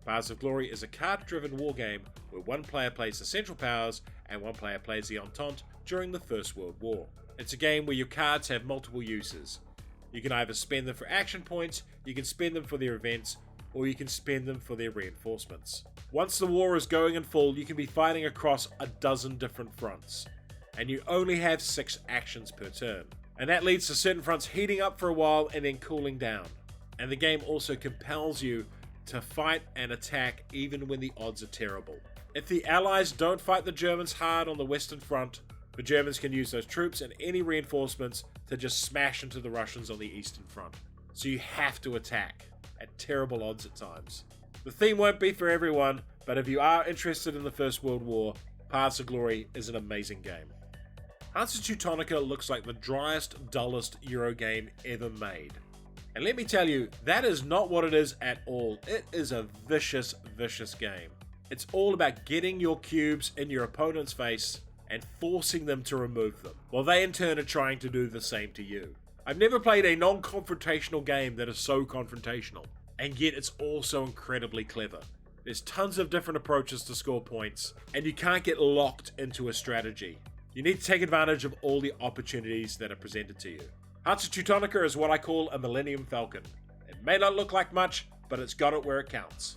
Paths of Glory is a card-driven wargame where one player plays the Central Powers and one player plays the Entente during the First World War. It's a game where your cards have multiple uses. You can either spend them for action points, you can spend them for their events, or you can spend them for their reinforcements. Once the war is going in full, you can be fighting across a dozen different fronts, and you only have 6 actions per turn. And that leads to certain fronts heating up for a while and then cooling down. And the game also compels you to fight and attack even when the odds are terrible. If the Allies don't fight the Germans hard on the Western Front, the Germans can use those troops and any reinforcements to just smash into the Russians on the Eastern Front. So you have to attack, at terrible odds at times. The theme won't be for everyone, but if you are interested in the First World War, Paths of Glory is an amazing game. Hearts of Htonica looks like the driest, dullest Eurogame ever made. And let me tell you, that is not what it is at all. It is a vicious, vicious game. It's all about getting your cubes in your opponent's face and forcing them to remove them, while they in turn are trying to do the same to you. I've never played a non-confrontational game that is so confrontational, and yet it's also incredibly clever. There's tons of different approaches to score points, and you can't get locked into a strategy. You need to take advantage of all the opportunities that are presented to you. Hearts of Htonica is what I call a Millennium Falcon. It may not look like much, but it's got it where it counts.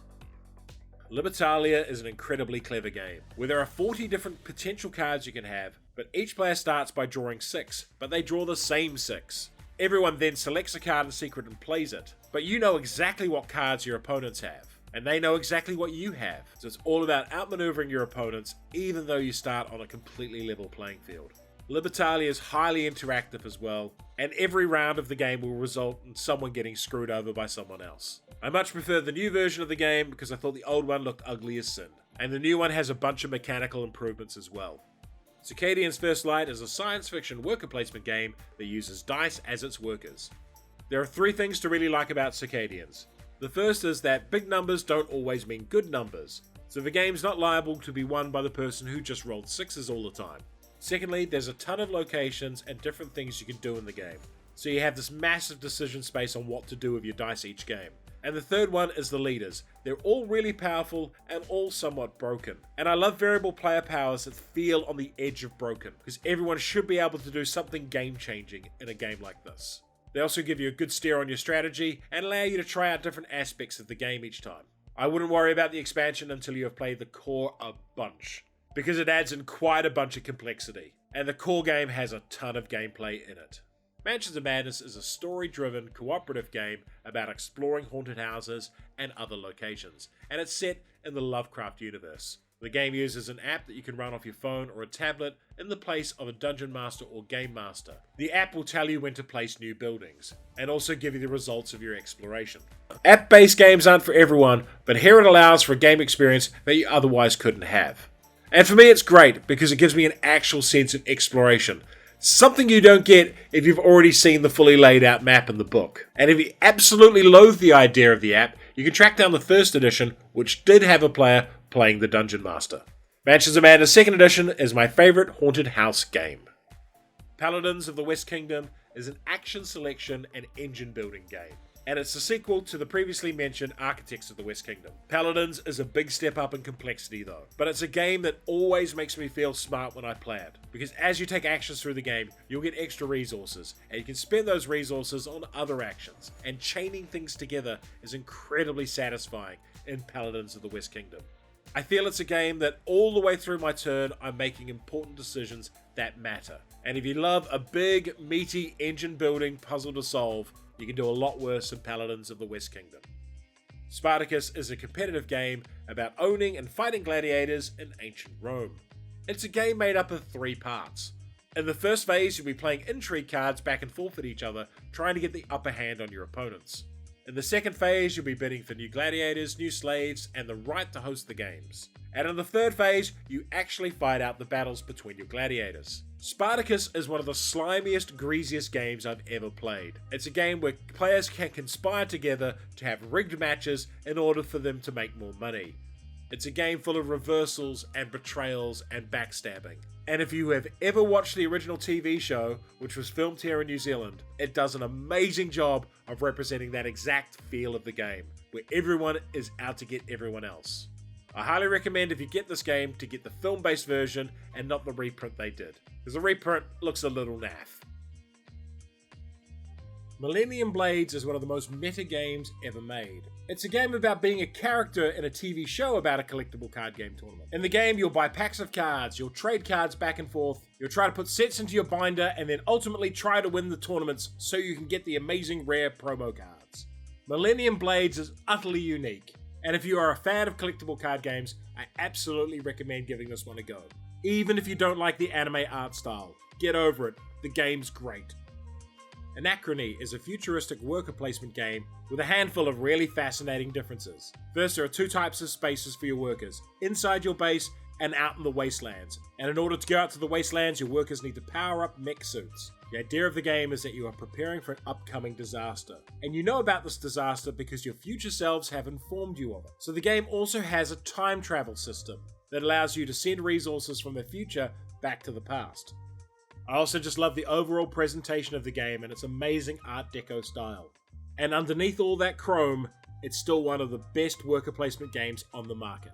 Liberalia is an incredibly clever game, where there are 40 different potential cards you can have, but each player starts by drawing 6, but they draw the same 6. Everyone then selects a card in secret and plays it, but you know exactly what cards your opponents have, and they know exactly what you have, so it's all about outmaneuvering your opponents even though you start on a completely level playing field. Liberalia is highly interactive as well, and every round of the game will result in someone getting screwed over by someone else. I much prefer the new version of the game because I thought the old one looked ugly as sin, and the new one has a bunch of mechanical improvements as well. Cadian's First Light is a science fiction worker placement game that uses dice as its workers. There are 3 things to really like about Cadians. The first is that big numbers don't always mean good numbers, so the game's not liable to be won by the person who just rolled 6s all the time. Secondly, there's a ton of locations and different things you can do in the game. So you have this massive decision space on what to do with your dice each game. And the third one is the leaders. They're all really powerful and all somewhat broken. And I love variable player powers that feel on the edge of broken, because everyone should be able to do something game-changing in a game like this. They also give you a good steer on your strategy and allow you to try out different aspects of the game each time. I wouldn't worry about the expansion until you have played the core a bunch, because it adds in quite a bunch of complexity, and the core game has a ton of gameplay in it. Mansions of Madness is a story-driven, cooperative game about exploring haunted houses and other locations, and it's set in the Lovecraft universe. The game uses an app that you can run off your phone or a tablet in the place of a dungeon master or game master. The app will tell you when to place new buildings, and also give you the results of your exploration. App-based games aren't for everyone, but here it allows for a game experience that you otherwise couldn't have. And for me it's great, because it gives me an actual sense of exploration. Something you don't get if you've already seen the fully laid out map in the book. And if you absolutely loathe the idea of the app, you can track down the first edition, which did have a player playing the Dungeon Master. Mansions of Madness 2nd edition is my favourite haunted house game. Paladins of the West Kingdom is an action selection and engine building game. And it's a sequel to the previously mentioned Architects of the West Kingdom. Paladins is a big step up in complexity though, but it's a game that always makes me feel smart when I play it, because as you take actions through the game, you'll get extra resources, and you can spend those resources on other actions, and chaining things together is incredibly satisfying in Paladins of the West Kingdom. I feel it's a game that all the way through my turn, I'm making important decisions that matter. And if you love a big, meaty, engine-building puzzle to solve, you can do a lot worse than Paladins of the West Kingdom. Spartacus is a competitive game about owning and fighting gladiators in ancient Rome. It's a game made up of 3 parts. In the first phase, you'll be playing intrigue cards back and forth at each other, trying to get the upper hand on your opponents. In the second phase, you'll be bidding for new gladiators, new slaves, and the right to host the games. And in the third phase, you actually fight out the battles between your gladiators. Spartacus is one of the slimiest, greasiest games I've ever played. It's a game where players can conspire together to have rigged matches in order for them to make more money. It's a game full of reversals and betrayals and backstabbing. And if you have ever watched the original TV show, which was filmed here in New Zealand, it does an amazing job of representing that exact feel of the game, where everyone is out to get everyone else. I highly recommend, if you get this game, to get the film-based version and not the reprint they did, because the reprint looks a little naff. Millennium Blades is one of the most meta games ever made. It's a game about being a character in a TV show about a collectible card game tournament. In the game, you'll buy packs of cards, you'll trade cards back and forth, you'll try to put sets into your binder, and then ultimately try to win the tournaments so you can get the amazing rare promo cards. Millennium Blades is utterly unique, and if you are a fan of collectible card games, I absolutely recommend giving this one a go. Even if you don't like the anime art style, get over it, the game's great. Anachrony is a futuristic worker placement game with a handful of really fascinating differences. First, there are 2 types of spaces for your workers, inside your base and out in the wastelands. And in order to go out to the wastelands, your workers need to power up mech suits. The idea of the game is that you are preparing for an upcoming disaster. And you know about this disaster because your future selves have informed you of it. So the game also has a time travel system that allows you to send resources from the future back to the past. I also just love the overall presentation of the game and its amazing Art Deco style. And underneath all that chrome, it's still one of the best worker placement games on the market.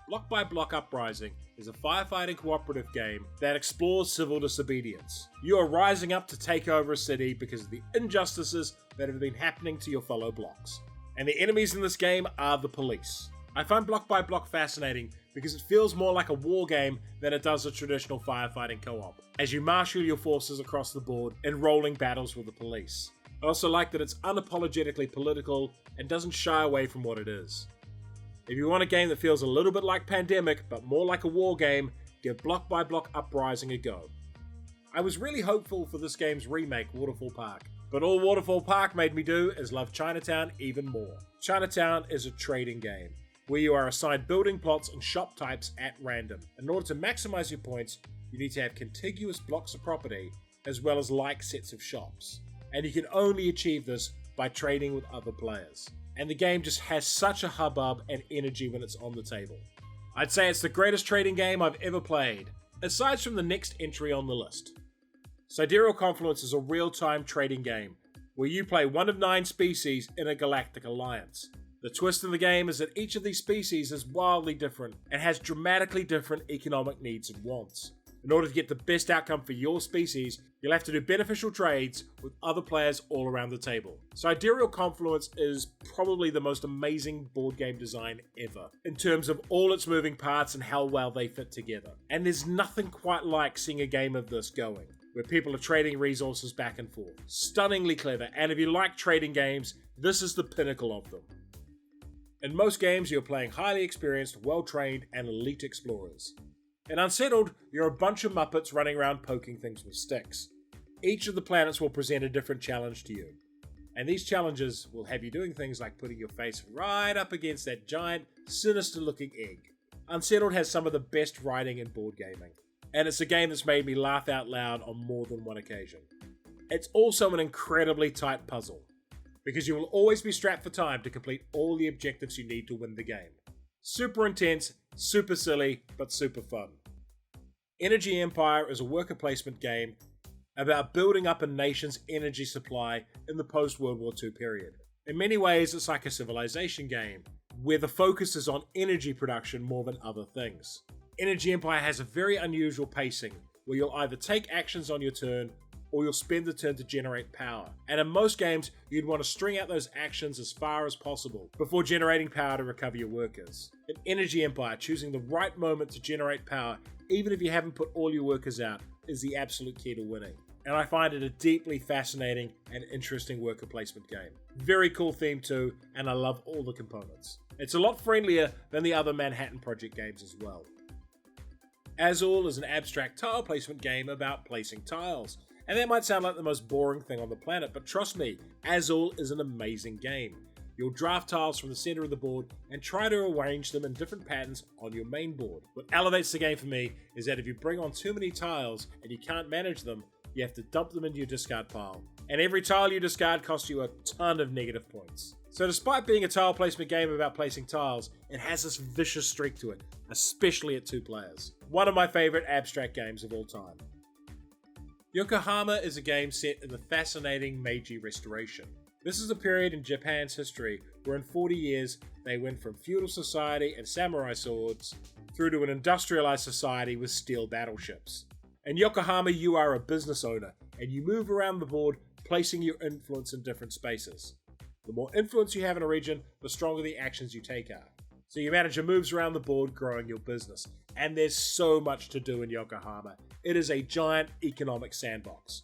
Block by Block Uprising is a firefighting cooperative game that explores civil disobedience. You are rising up to take over a city because of the injustices that have been happening to your fellow blocks. And the enemies in this game are the police. I find Block by Block fascinating because it feels more like a war game than it does a traditional firefighting co-op, as you marshal your forces across the board in rolling battles with the police. I also like that it's unapologetically political and doesn't shy away from what it is. If you want a game that feels a little bit like Pandemic, but more like a war game, give Block by Block Uprising a go. I was really hopeful for this game's remake, Waterfall Park, but all Waterfall Park made me do is love Chinatown even more. Chinatown is a trading game, where you are assigned building plots and shop types at random. In order to maximize your points, you need to have contiguous blocks of property, as well as like sets of shops. And you can only achieve this by trading with other players. And the game just has such a hubbub and energy when it's on the table. I'd say it's the greatest trading game I've ever played, Aside from the next entry on the list, Siderial Confluence is a real-time trading game where you play one of 9 species in a galactic alliance. The twist in the game is that each of these species is wildly different and has dramatically different economic needs and wants. In order to get the best outcome for your species, you'll have to do beneficial trades with other players all around the table. Siderial Confluence is probably the most amazing board game design ever, in terms of all its moving parts and how well they fit together. And there's nothing quite like seeing a game of this going, where people are trading resources back and forth. Stunningly clever, and if you like trading games, this is the pinnacle of them. In most games, you're playing highly experienced, well-trained, and elite explorers. In Unsettled, you're a bunch of Muppets running around poking things with sticks. Each of the planets will present a different challenge to you, and these challenges will have you doing things like putting your face right up against that giant, sinister-looking egg. Unsettled has some of the best writing in board gaming, and it's a game that's made me laugh out loud on more than one occasion. It's also an incredibly tight puzzle, because you will always be strapped for time to complete all the objectives you need to win the game. Super intense, super silly, but super fun. Energy Empire is a worker placement game about building up a nation's energy supply in the post-World War II period. In many ways, it's like a civilization game, where the focus is on energy production more than other things. Energy Empire has a very unusual pacing, where you'll either take actions on your turn, or you'll spend the turn to generate power. And in most games, you'd want to string out those actions as far as possible before generating power to recover your workers. In Energy Empire, choosing the right moment to generate power, even if you haven't put all your workers out, is the absolute key to winning. And I find it a deeply fascinating and interesting worker placement game. Very cool theme too, and I love all the components. It's a lot friendlier than the other Manhattan Project games as well. Azul is an abstract tile placement game about placing tiles. And that might sound like the most boring thing on the planet, but trust me, Azul is an amazing game. You'll draft tiles from the center of the board and try to arrange them in different patterns on your main board. What elevates the game for me is that if you bring on too many tiles and you can't manage them, you have to dump them into your discard pile. And every tile you discard costs you a ton of negative points. So despite being a tile placement game about placing tiles, it has this vicious streak to it, especially at 2 players. One of my favorite abstract games of all time. Yokohama is a game set in the fascinating Meiji Restoration. This is a period in Japan's history where in 40 years they went from feudal society and samurai swords through to an industrialized society with steel battleships. In Yokohama, you are a business owner and you move around the board placing your influence in different spaces. The more influence you have in a region, the stronger the actions you take are. So you manage your moves around the board growing your business. And there's so much to do in Yokohama. It is a giant economic sandbox,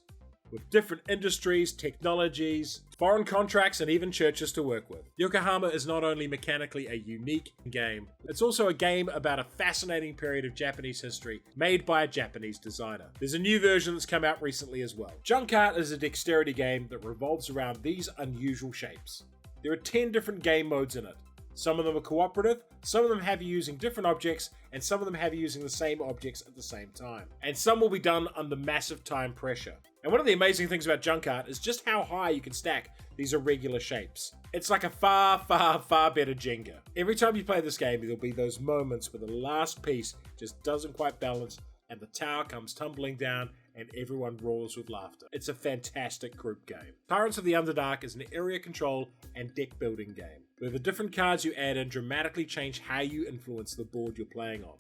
with different industries, technologies, foreign contracts, and even churches to work with. Yokohama is not only mechanically a unique game, it's also a game about a fascinating period of Japanese history made by a Japanese designer. There's a new version that's come out recently as well. Junkart is a dexterity game that revolves around these unusual shapes. There are 10 different game modes in it. Some of them are cooperative, some of them have you using different objects, and some of them have you using the same objects at the same time. And some will be done under massive time pressure. And one of the amazing things about Junkart is just how high you can stack these irregular shapes. It's like a far, far, far better Jenga. Every time you play this game, there'll be those moments where the last piece just doesn't quite balance and the tower comes tumbling down and everyone roars with laughter. It's a fantastic group game. Tyrants of the Underdark is an area control and deck building game, where the different cards you add in dramatically change how you influence the board you're playing on.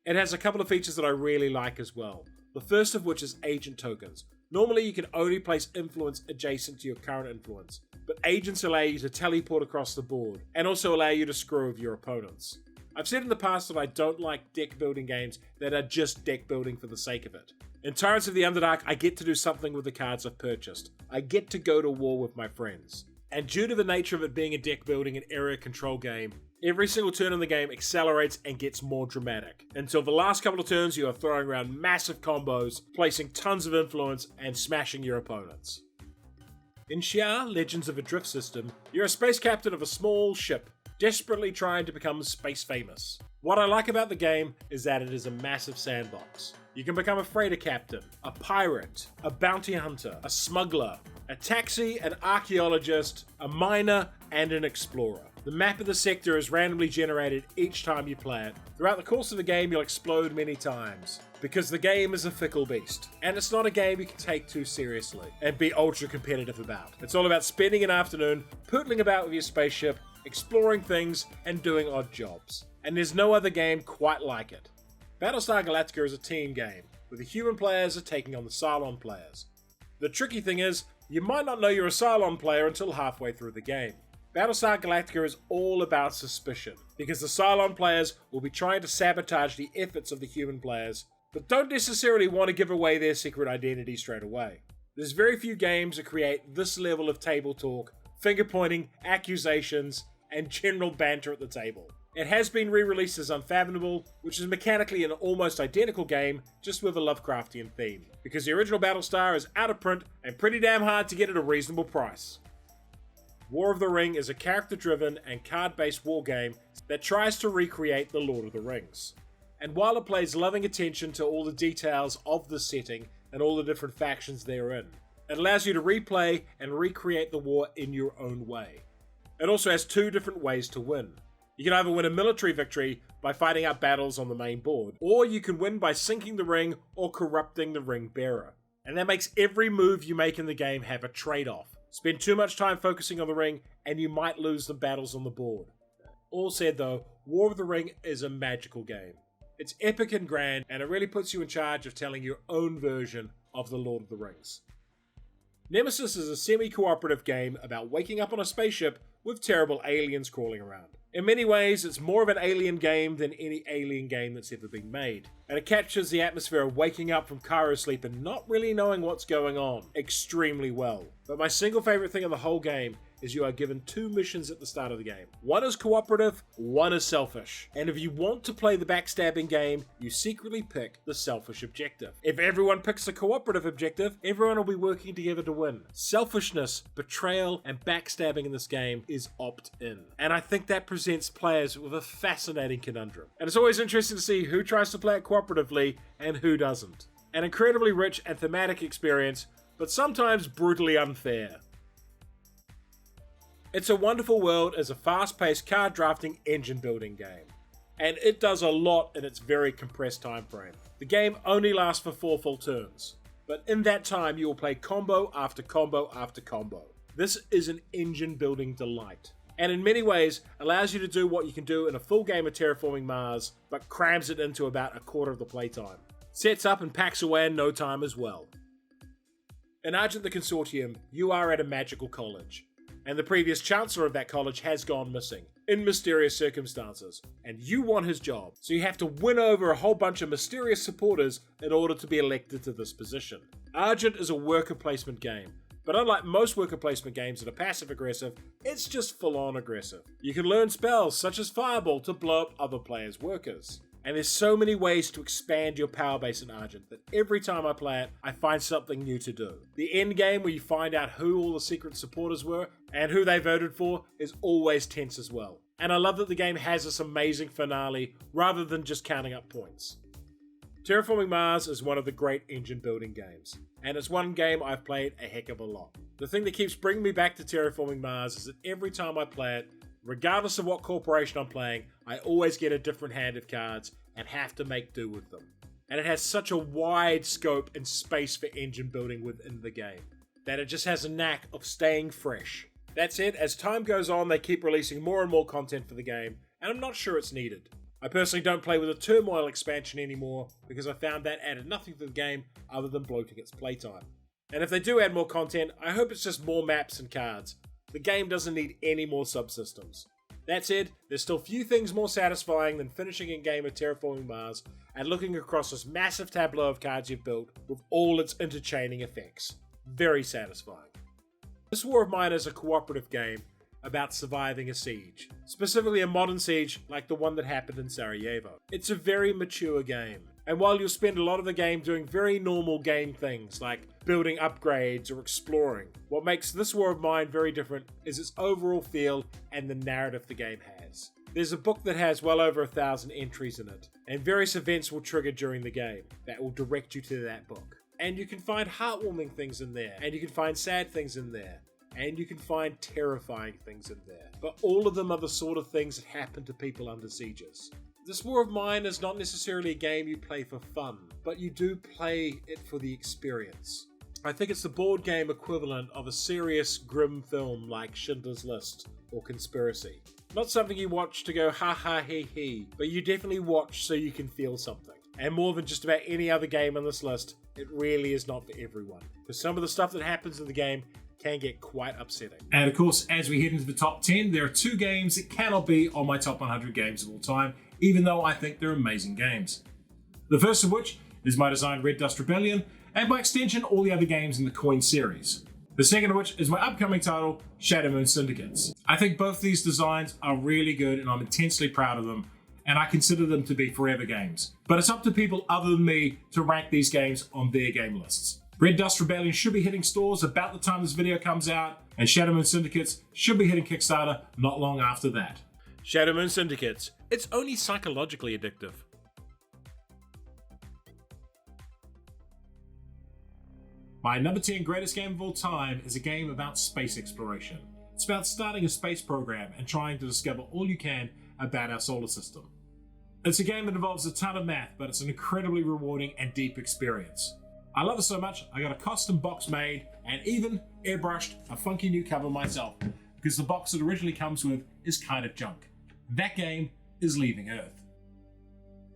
It has a couple of features that I really like as well. The first of which is agent tokens. Normally you can only place influence adjacent to your current influence, but agents allow you to teleport across the board, and also allow you to screw with your opponents. I've said in the past that I don't like deck building games that are just deck building for the sake of it. In Tyrants of the Underdark, I get to do something with the cards I've purchased. I get to go to war with my friends. And due to the nature of it being a deck building and area control game, every single turn in the game accelerates and gets more dramatic. Until the last couple of turns, you are throwing around massive combos, placing tons of influence, and smashing your opponents. In Xia, Legends of a Drift System, you're a space captain of a small ship, desperately trying to become space famous. What I like about the game is that it is a massive sandbox. You can become a freighter captain, a pirate, a bounty hunter, a smuggler, a taxi, an archaeologist, a miner, and an explorer. The map of the sector is randomly generated each time you play it. Throughout the course of the game, you'll explode many times, because the game is a fickle beast, and it's not a game you can take too seriously and be ultra competitive about. It's all about spending an afternoon pootling about with your spaceship, exploring things, and doing odd jobs. And there's no other game quite like it. Battlestar Galactica is a team game, where the human players are taking on the Cylon players. The tricky thing is, you might not know you're a Cylon player until halfway through the game. Battlestar Galactica is all about suspicion, because the Cylon players will be trying to sabotage the efforts of the human players, but don't necessarily want to give away their secret identity straight away. There's very few games that create this level of table talk, finger pointing, accusations, and general banter at the table. It has been re-released as Unfathomable, which is mechanically an almost identical game, just with a Lovecraftian theme, because the original Battlestar is out of print and pretty damn hard to get at a reasonable price. War of the Ring is a character-driven and card-based war game that tries to recreate the Lord of the Rings. And while it plays loving attention to all the details of the setting and all the different factions therein, it allows you to replay and recreate the war in your own way. It also has two different ways to win. You can either win a military victory by fighting out battles on the main board, or you can win by sinking the ring or corrupting the ring bearer. And that makes every move you make in the game have a trade-off. Spend too much time focusing on the ring, and you might lose the battles on the board. All said though, War of the Ring is a magical game. It's epic and grand, and it really puts you in charge of telling your own version of the Lord of the Rings. Nemesis is a semi-cooperative game about waking up on a spaceship with terrible aliens crawling around. In many ways, it's more of an alien game than any alien game that's ever been made, and it captures the atmosphere of waking up from cryo-sleep and not really knowing what's going on extremely well. But my single favourite thing of the whole game is you are given two missions at the start of the game. One is cooperative, one is selfish. And if you want to play the backstabbing game, you secretly pick the selfish objective. If everyone picks the cooperative objective, everyone will be working together to win. Selfishness, betrayal, and backstabbing in this game is opt-in. And I think that presents players with a fascinating conundrum. And it's always interesting to see who tries to play it cooperatively and who doesn't. An incredibly rich and thematic experience, but sometimes brutally unfair. It's a Wonderful World as a fast-paced card drafting engine building game, and it does a lot in its very compressed time frame. The game only lasts for 4 full turns, but in that time you will play combo after combo after combo. This is an engine building delight, and in many ways allows you to do what you can do in a full game of Terraforming Mars, but crams it into about a quarter of the playtime. Sets up and packs away in no time as well. In Argent the Consortium, you are at a magical college, and the previous chancellor of that college has gone missing, in mysterious circumstances, and you want his job, so you have to win over a whole bunch of mysterious supporters in order to be elected to this position. Argent is a worker placement game, but unlike most worker placement games that are passive-aggressive, it's just full-on aggressive. You can learn spells such as Fireball to blow up other players' workers. And there's so many ways to expand your power base in Argent that every time I play it, I find something new to do. The end game where you find out who all the secret supporters were and who they voted for is always tense as well. And I love that the game has this amazing finale rather than just counting up points. Terraforming Mars is one of the great engine building games, and it's one game I've played a heck of a lot. The thing that keeps bringing me back to Terraforming Mars is that every time I play it, regardless of what corporation I'm playing, I always get a different hand of cards and have to make do with them. And it has such a wide scope and space for engine building within the game, that it just has a knack of staying fresh. That said, as time goes on, they keep releasing more and more content for the game, and I'm not sure it's needed. I personally don't play with the Turmoil expansion anymore, because I found that added nothing to the game other than bloating its playtime. And if they do add more content, I hope it's just more maps and cards. The game doesn't need any more subsystems. That said, there's still few things more satisfying than finishing a game of Terraforming Mars and looking across this massive tableau of cards you've built with all its interchaining effects. Very satisfying. This war of mine is a cooperative game about surviving a siege, specifically a modern siege like the one that happened in Sarajevo. It's a very mature game, and while you'll spend a lot of the game doing very normal game things like building upgrades or exploring, what makes this war of mine very different is its overall feel and the narrative the game has. There's a book that has well over 1,000 entries in it, and various events will trigger during the game that will direct you to that book. And you can find heartwarming things in there, and you can find sad things in there. and you can find terrifying things in there. But all of them are the sort of things that happen to people under sieges. This War of Mine is not necessarily a game you play for fun, but you do play it for the experience. I think it's the board game equivalent of a serious, grim film like Schindler's List or Conspiracy. Not something you watch to go ha ha he he, but you definitely watch so you can feel something. And more than just about any other game on this list, it really is not for everyone, because some of the stuff that happens in the game can get quite upsetting. And of course, as we head into the top 10, there are 2 games that cannot be on my top 100 games of all time, even though I think they're amazing games. The first of which is my designed Red Dust Rebellion, and by extension all the other games in the Coin series. The second of which is my upcoming title, Shadow Moon Syndicates. I think both these designs are really good and I'm intensely proud of them, and I consider them to be forever games. But it's up to people other than me to rank these games on their game lists. Red Dust Rebellion should be hitting stores about the time this video comes out, and Shadow Moon Syndicates should be hitting Kickstarter not long after that. Shadow Moon Syndicates, it's only psychologically addictive. My number 10 greatest game of all time is a game about space exploration. It's about starting a space program and trying to discover all you can about our solar system. It's a game that involves a ton of math, but it's an incredibly rewarding and deep experience. I love it so much, I got a custom box made and even airbrushed a funky new cover myself, because the box it originally comes with is kind of junk. That game is Leaving Earth.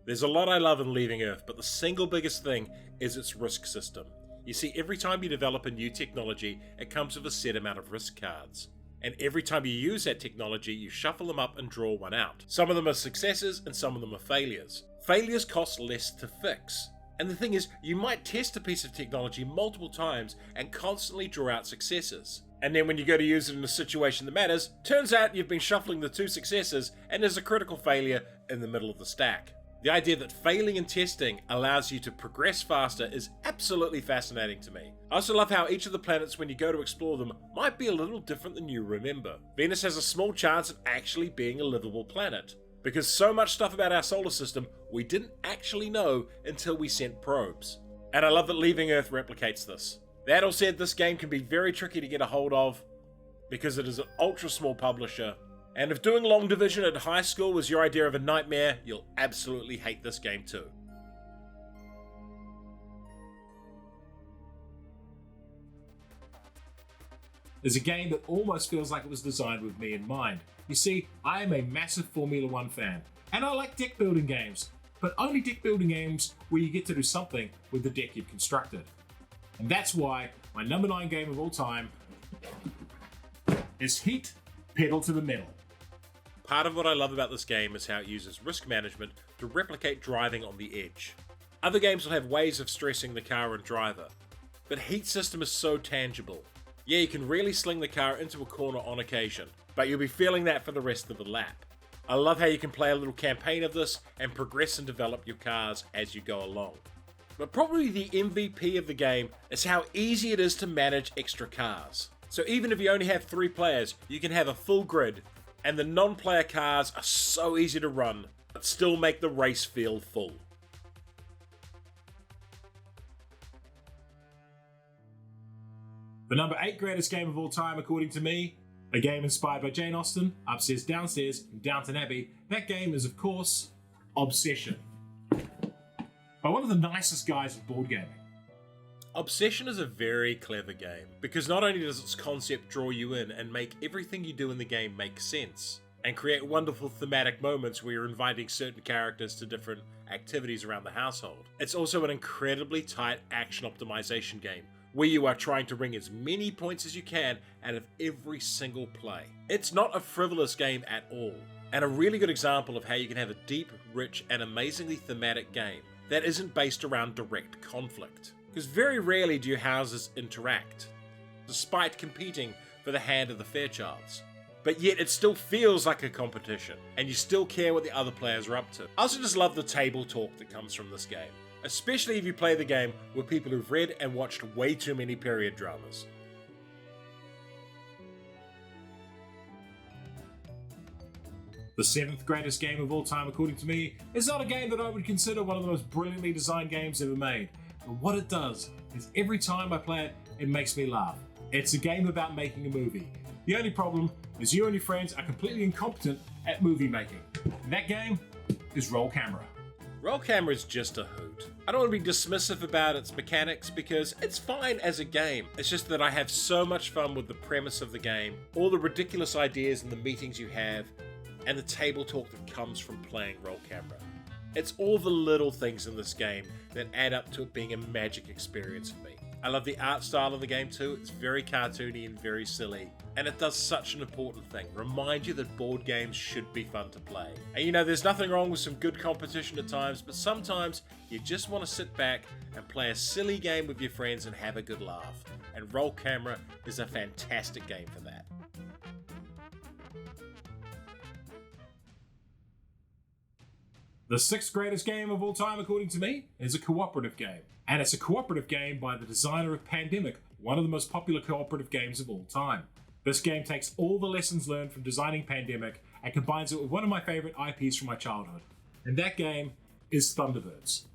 There's a lot I love in Leaving Earth, but the single biggest thing is its risk system. You see, every time you develop a new technology, it comes with a set amount of risk cards. And every time you use that technology, you shuffle them up and draw one out. Some of them are successes and some of them are failures. Failures cost less to fix. And the thing is, you might test a piece of technology multiple times and constantly draw out successes. And then when you go to use it in a situation that matters, turns out you've been shuffling the 2 successes and there's a critical failure in the middle of the stack. The idea that failing and testing allows you to progress faster is absolutely fascinating to me. I also love how each of the planets, when you go to explore them, might be a little different than you remember. Venus has a small chance of actually being a livable planet, because so much stuff about our solar system we didn't actually know until we sent probes. And I love that Leaving Earth replicates this. That all said, this game can be very tricky to get a hold of, because it is an ultra small publisher. And if doing long division at high school was your idea of a nightmare, you'll absolutely hate this game too. There's a game that almost feels like it was designed with me in mind. You see, I am a massive Formula 1 fan, and I like deck building games, but only deck building games where you get to do something with the deck you've constructed. And that's why my number 9 game of all time is Heat Pedal to the Metal. Part of what I love about this game is how it uses risk management to replicate driving on the edge. Other games will have ways of stressing the car and driver, but Heat system is so tangible. Yeah, you can really sling the car into a corner on occasion, but you'll be feeling that for the rest of the lap. I love how you can play a little campaign of this and progress and develop your cars as you go along. But probably the MVP of the game is how easy it is to manage extra cars. So even if you only have 3 players, you can have a full grid, and the non-player cars are so easy to run, but still make the race feel full. The number 8 greatest game of all time, according to me, a game inspired by Jane Austen, Upstairs, Downstairs, and Downton Abbey. That game is, of course, Obsession, by one of the nicest guys of board gaming. Obsession is a very clever game, because not only does its concept draw you in and make everything you do in the game make sense, and create wonderful thematic moments where you're inviting certain characters to different activities around the household, it's also an incredibly tight action optimization game, where you are trying to wring as many points as you can out of every single play. It's not a frivolous game at all, and a really good example of how you can have a deep, rich, and amazingly thematic game that isn't based around direct conflict. Because very rarely do your houses interact, despite competing for the hand of the Fairchilds. But yet it still feels like a competition, and you still care what the other players are up to. I also just love the table talk that comes from this game, especially if you play the game with people who've read and watched way too many period dramas. The 7th greatest game of all time, according to me, is not a game that I would consider one of the most brilliantly designed games ever made. But what it does is every time I play it, it makes me laugh. It's a game about making a movie. The only problem is you and your friends are completely incompetent at movie making. And that game is Roll Camera. Roll Camera is just a hoot. I don't want to be dismissive about its mechanics because it's fine as a game. It's just that I have so much fun with the premise of the game, all the ridiculous ideas and the meetings you have, and the table talk that comes from playing Roll Camera. It's all the little things in this game that add up to it being a magic experience for me. I love the art style of the game too. It's very cartoony and very silly. And it does such an important thing. Remind you that board games should be fun to play. And you know, there's nothing wrong with some good competition at times, but sometimes you just want to sit back and play a silly game with your friends and have a good laugh. And Roll Camera is a fantastic game for that. The sixth greatest game of all time, according to me, is a cooperative game. And it's a cooperative game by the designer of Pandemic, one of the most popular cooperative games of all time. This game takes all the lessons learned from designing Pandemic and combines it with one of my favorite IPs from my childhood. And that game is Thunderbirds,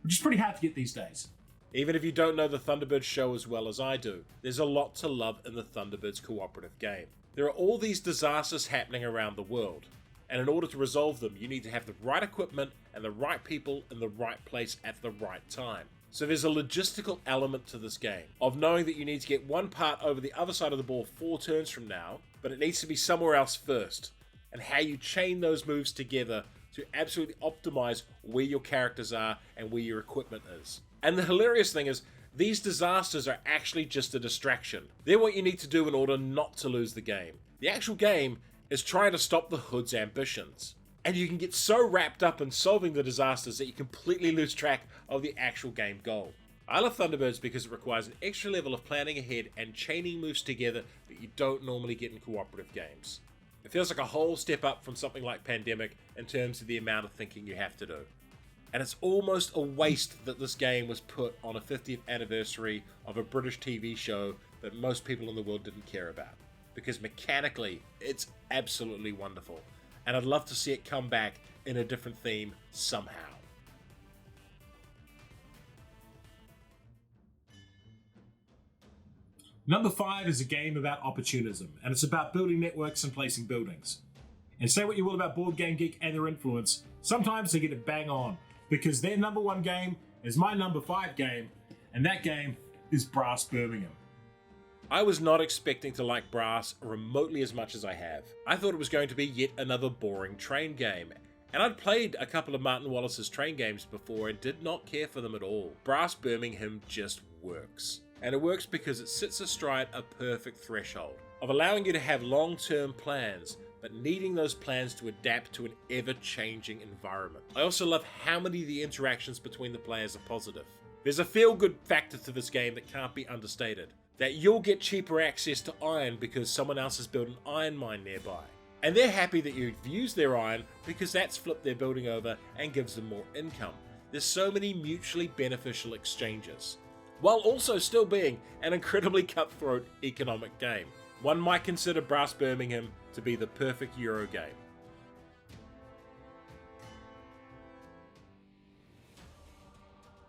which is pretty hard to get these days. Even if you don't know the Thunderbirds show as well as I do, there's a lot to love in the Thunderbirds cooperative game. There are all these disasters happening around the world, and in order to resolve them, you need to have the right equipment and the right people in the right place at the right time. So there's a logistical element to this game, of knowing that you need to get one part over the other side of the ball 4 turns from now, but it needs to be somewhere else first, and how you chain those moves together to absolutely optimize where your characters are and where your equipment is. And the hilarious thing is, these disasters are actually just a distraction. They're what you need to do in order not to lose the game. The actual game is trying to stop the Hood's ambitions. And you can get so wrapped up in solving the disasters that you completely lose track of the actual game goal. I love Thunderbirds because it requires an extra level of planning ahead and chaining moves together that you don't normally get in cooperative games. It feels like a whole step up from something like Pandemic in terms of the amount of thinking you have to do. And it's almost a waste that this game was put on a 50th anniversary of a British TV show that most people in the world didn't care about. Because mechanically, it's absolutely wonderful. And I'd love to see it come back in a different theme somehow. Number 5 is a game about opportunism, and it's about building networks and placing buildings. And say what you will about Board Game Geek and their influence, sometimes they get it bang on, because their number 1 game is my number 5 game, and that game is Brass Birmingham. I was not expecting to like Brass remotely as much as I have. I thought it was going to be yet another boring train game, and I'd played a couple of Martin Wallace's train games before and did not care for them at all. Brass Birmingham just works. And it works because it sits astride a perfect threshold of allowing you to have long-term plans, but needing those plans to adapt to an ever-changing environment. I also love how many of the interactions between the players are positive. There's a feel-good factor to this game that can't be understated. That you'll get cheaper access to iron because someone else has built an iron mine nearby. And they're happy that you've used their iron because that's flipped their building over and gives them more income. There's so many mutually beneficial exchanges, while also still being an incredibly cutthroat economic game. One might consider Brass Birmingham to be the perfect Euro game.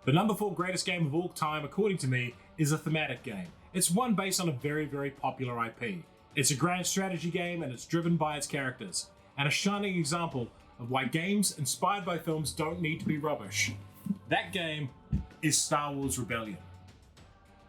The number 4 greatest game of all time, according to me, is a thematic game. It's one based on a very, very popular IP. It's a grand strategy game and it's driven by its characters, and a shining example of why games inspired by films don't need to be rubbish. That game is Star Wars Rebellion.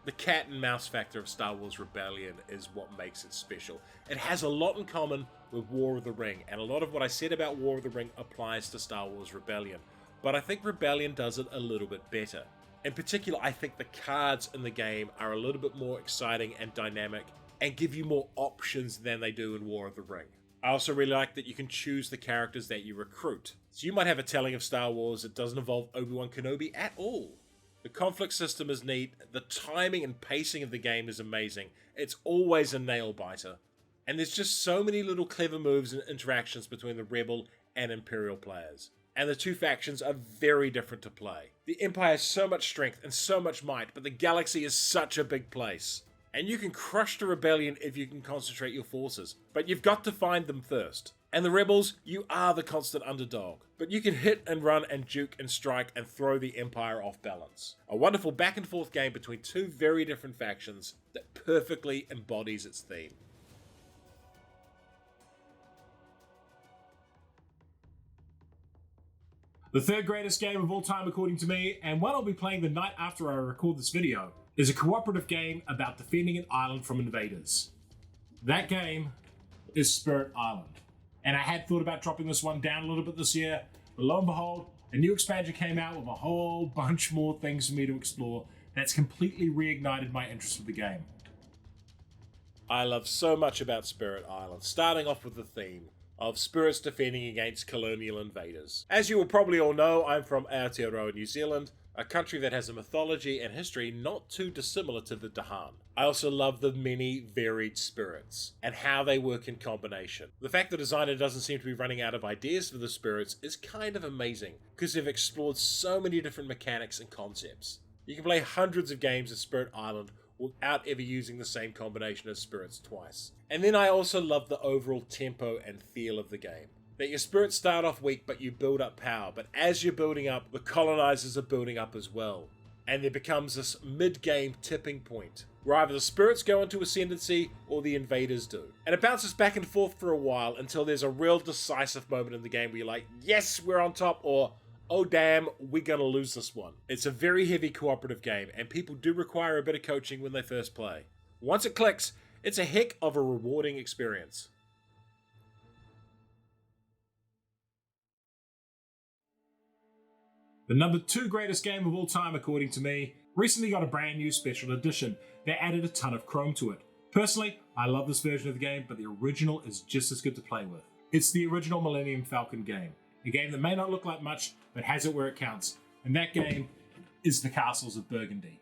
The cat and mouse factor of Star Wars Rebellion is what makes it special. It has a lot in common with War of the Ring, and a lot of what I said about War of the Ring applies to Star Wars Rebellion, but I think Rebellion does it a little bit better. In particular, I think the cards in the game are a little bit more exciting and dynamic and give you more options than they do in War of the Ring. I also really like that you can choose the characters that you recruit. So you might have a telling of Star Wars that doesn't involve Obi-Wan Kenobi at all. The conflict system is neat, the timing and pacing of the game is amazing, it's always a nail-biter, and there's just so many little clever moves and interactions between the Rebel and Imperial players. And the two factions are very different to play. The Empire has so much strength and so much might, but the galaxy is such a big place. And you can crush the Rebellion if you can concentrate your forces, but you've got to find them first. And the rebels, you are the constant underdog, but you can hit and run and juke and strike and throw the Empire off balance. A wonderful back and forth game between two very different factions that perfectly embodies its theme. The third greatest game of all time according to me, and one I'll be playing the night after I record this video, is a cooperative game about defending an island from invaders. That game is Spirit Island. And I had thought about dropping this one down a little bit this year, but lo and behold, a new expansion came out with a whole bunch more things for me to explore that's completely reignited my interest with the game. I love so much about Spirit Island, starting off with the theme of spirits defending against colonial invaders. As you will probably all know, I'm from Aotearoa, New Zealand, a country that has a mythology and history not too dissimilar to the Dahan. I also love the many varied spirits and how they work in combination. The fact the designer doesn't seem to be running out of ideas for the spirits is kind of amazing, because they've explored so many different mechanics and concepts. You can play hundreds of games at Spirit Island without ever using the same combination of spirits twice. And then I also love the overall tempo and feel of the game. That your spirits start off weak, but you build up power. But as you're building up, the colonizers are building up as well. And there becomes this mid-game tipping point, where either the spirits go into Ascendency or the invaders do. And it bounces back and forth for a while until there's a real decisive moment in the game where you're like, yes, we're on top, or oh damn, we're gonna lose this one. It's a very heavy cooperative game, and people do require a bit of coaching when they first play. Once it clicks, it's a heck of a rewarding experience. The number 2 greatest game of all time, according to me, recently got a brand new special edition that added a ton of chrome to it. Personally, I love this version of the game, but the original is just as good to play with. It's the original Millennium Falcon game, a game that may not look like much, but has it where it counts, and that game is the Castles of Burgundy.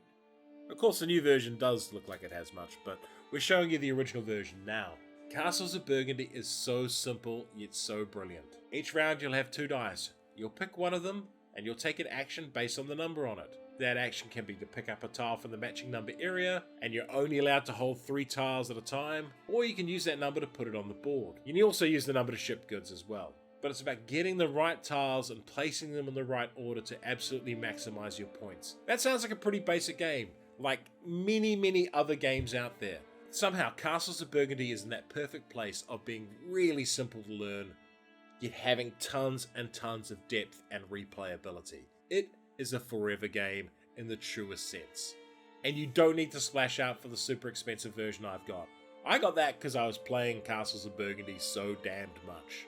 Of course, the new version does look like it has much, but we're showing you the original version now. Castles of Burgundy is so simple, yet so brilliant. Each round you'll have 2 dice. You'll pick one of them, and you'll take an action based on the number on it. That action can be to pick up a tile from the matching number area, and you're only allowed to hold 3 tiles at a time, or you can use that number to put it on the board. You can also use the number to ship goods as well. But it's about getting the right tiles and placing them in the right order to absolutely maximize your points. That sounds like a pretty basic game, like many other games out there. Somehow, Castles of Burgundy is in that perfect place of being really simple to learn, yet having tons and tons of depth and replayability. It is a forever game in the truest sense. And you don't need to splash out for the super expensive version I've got. I got that because I was playing Castles of Burgundy so damned much.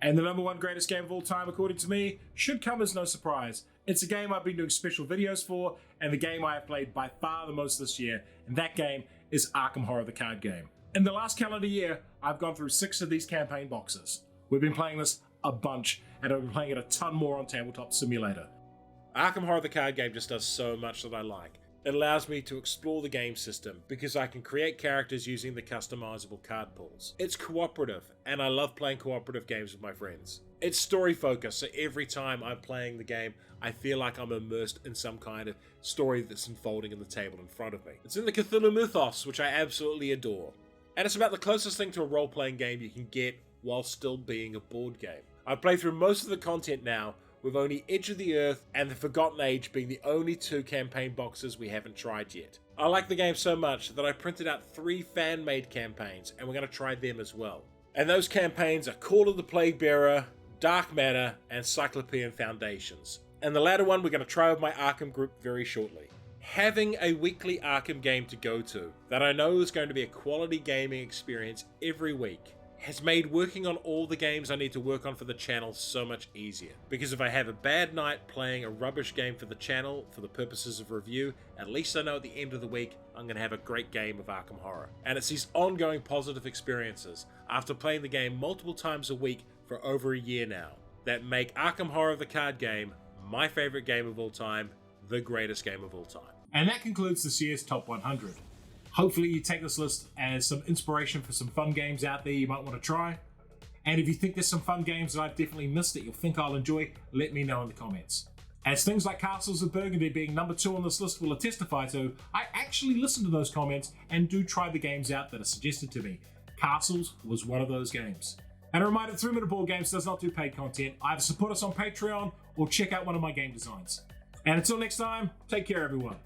And the number 1 greatest game of all time, according to me, should come as no surprise. It's a game I've been doing special videos for, and the game I have played by far the most this year, and that game is Arkham Horror, the card game. In the last calendar year, I've gone through 6 of these campaign boxes. We've been playing this a bunch, and I've been playing it a ton more on Tabletop Simulator. Arkham Horror, the card game, just does so much that I like. It allows me to explore the game system because I can create characters using the customizable card pools. It's cooperative, and I love playing cooperative games with my friends. It's story focused, so every time I'm playing the game, I feel like I'm immersed in some kind of story that's unfolding on the table in front of me. It's in the Cthulhu mythos, which I absolutely adore. And it's about the closest thing to a role-playing game you can get while still being a board game. I've played through most of the content now, with only Edge of the Earth and the Forgotten Age being the only 2 campaign boxes we haven't tried yet. I like the game so much that I printed out 3 fan-made campaigns, and we're going to try them as well. And those campaigns are Call of the Plaguebearer, Dark Matter, and Cyclopean Foundations. And the latter one we're going to try with my Arkham group very shortly. Having a weekly Arkham game to go to that I know is going to be a quality gaming experience every week has made working on all the games I need to work on for the channel so much easier. Because if I have a bad night playing a rubbish game for the channel for the purposes of review, at least I know at the end of the week I'm going to have a great game of Arkham Horror. And it's these ongoing positive experiences after playing the game multiple times a week for over a year now that make Arkham Horror the card game my favorite game of all time, the greatest game of all time. And that concludes this year's Top 100. Hopefully you take this list as some inspiration for some fun games out there you might want to try. And if you think there's some fun games that I've definitely missed that you'll think I'll enjoy, let me know in the comments. As things like Castles of Burgundy being number 2 on this list will testify to, I actually listen to those comments and do try the games out that are suggested to me. Castles was one of those games. And a reminder, 3 Minute Board Games does not do paid content. Either support us on Patreon or check out one of my game designs. And until next time, take care everyone.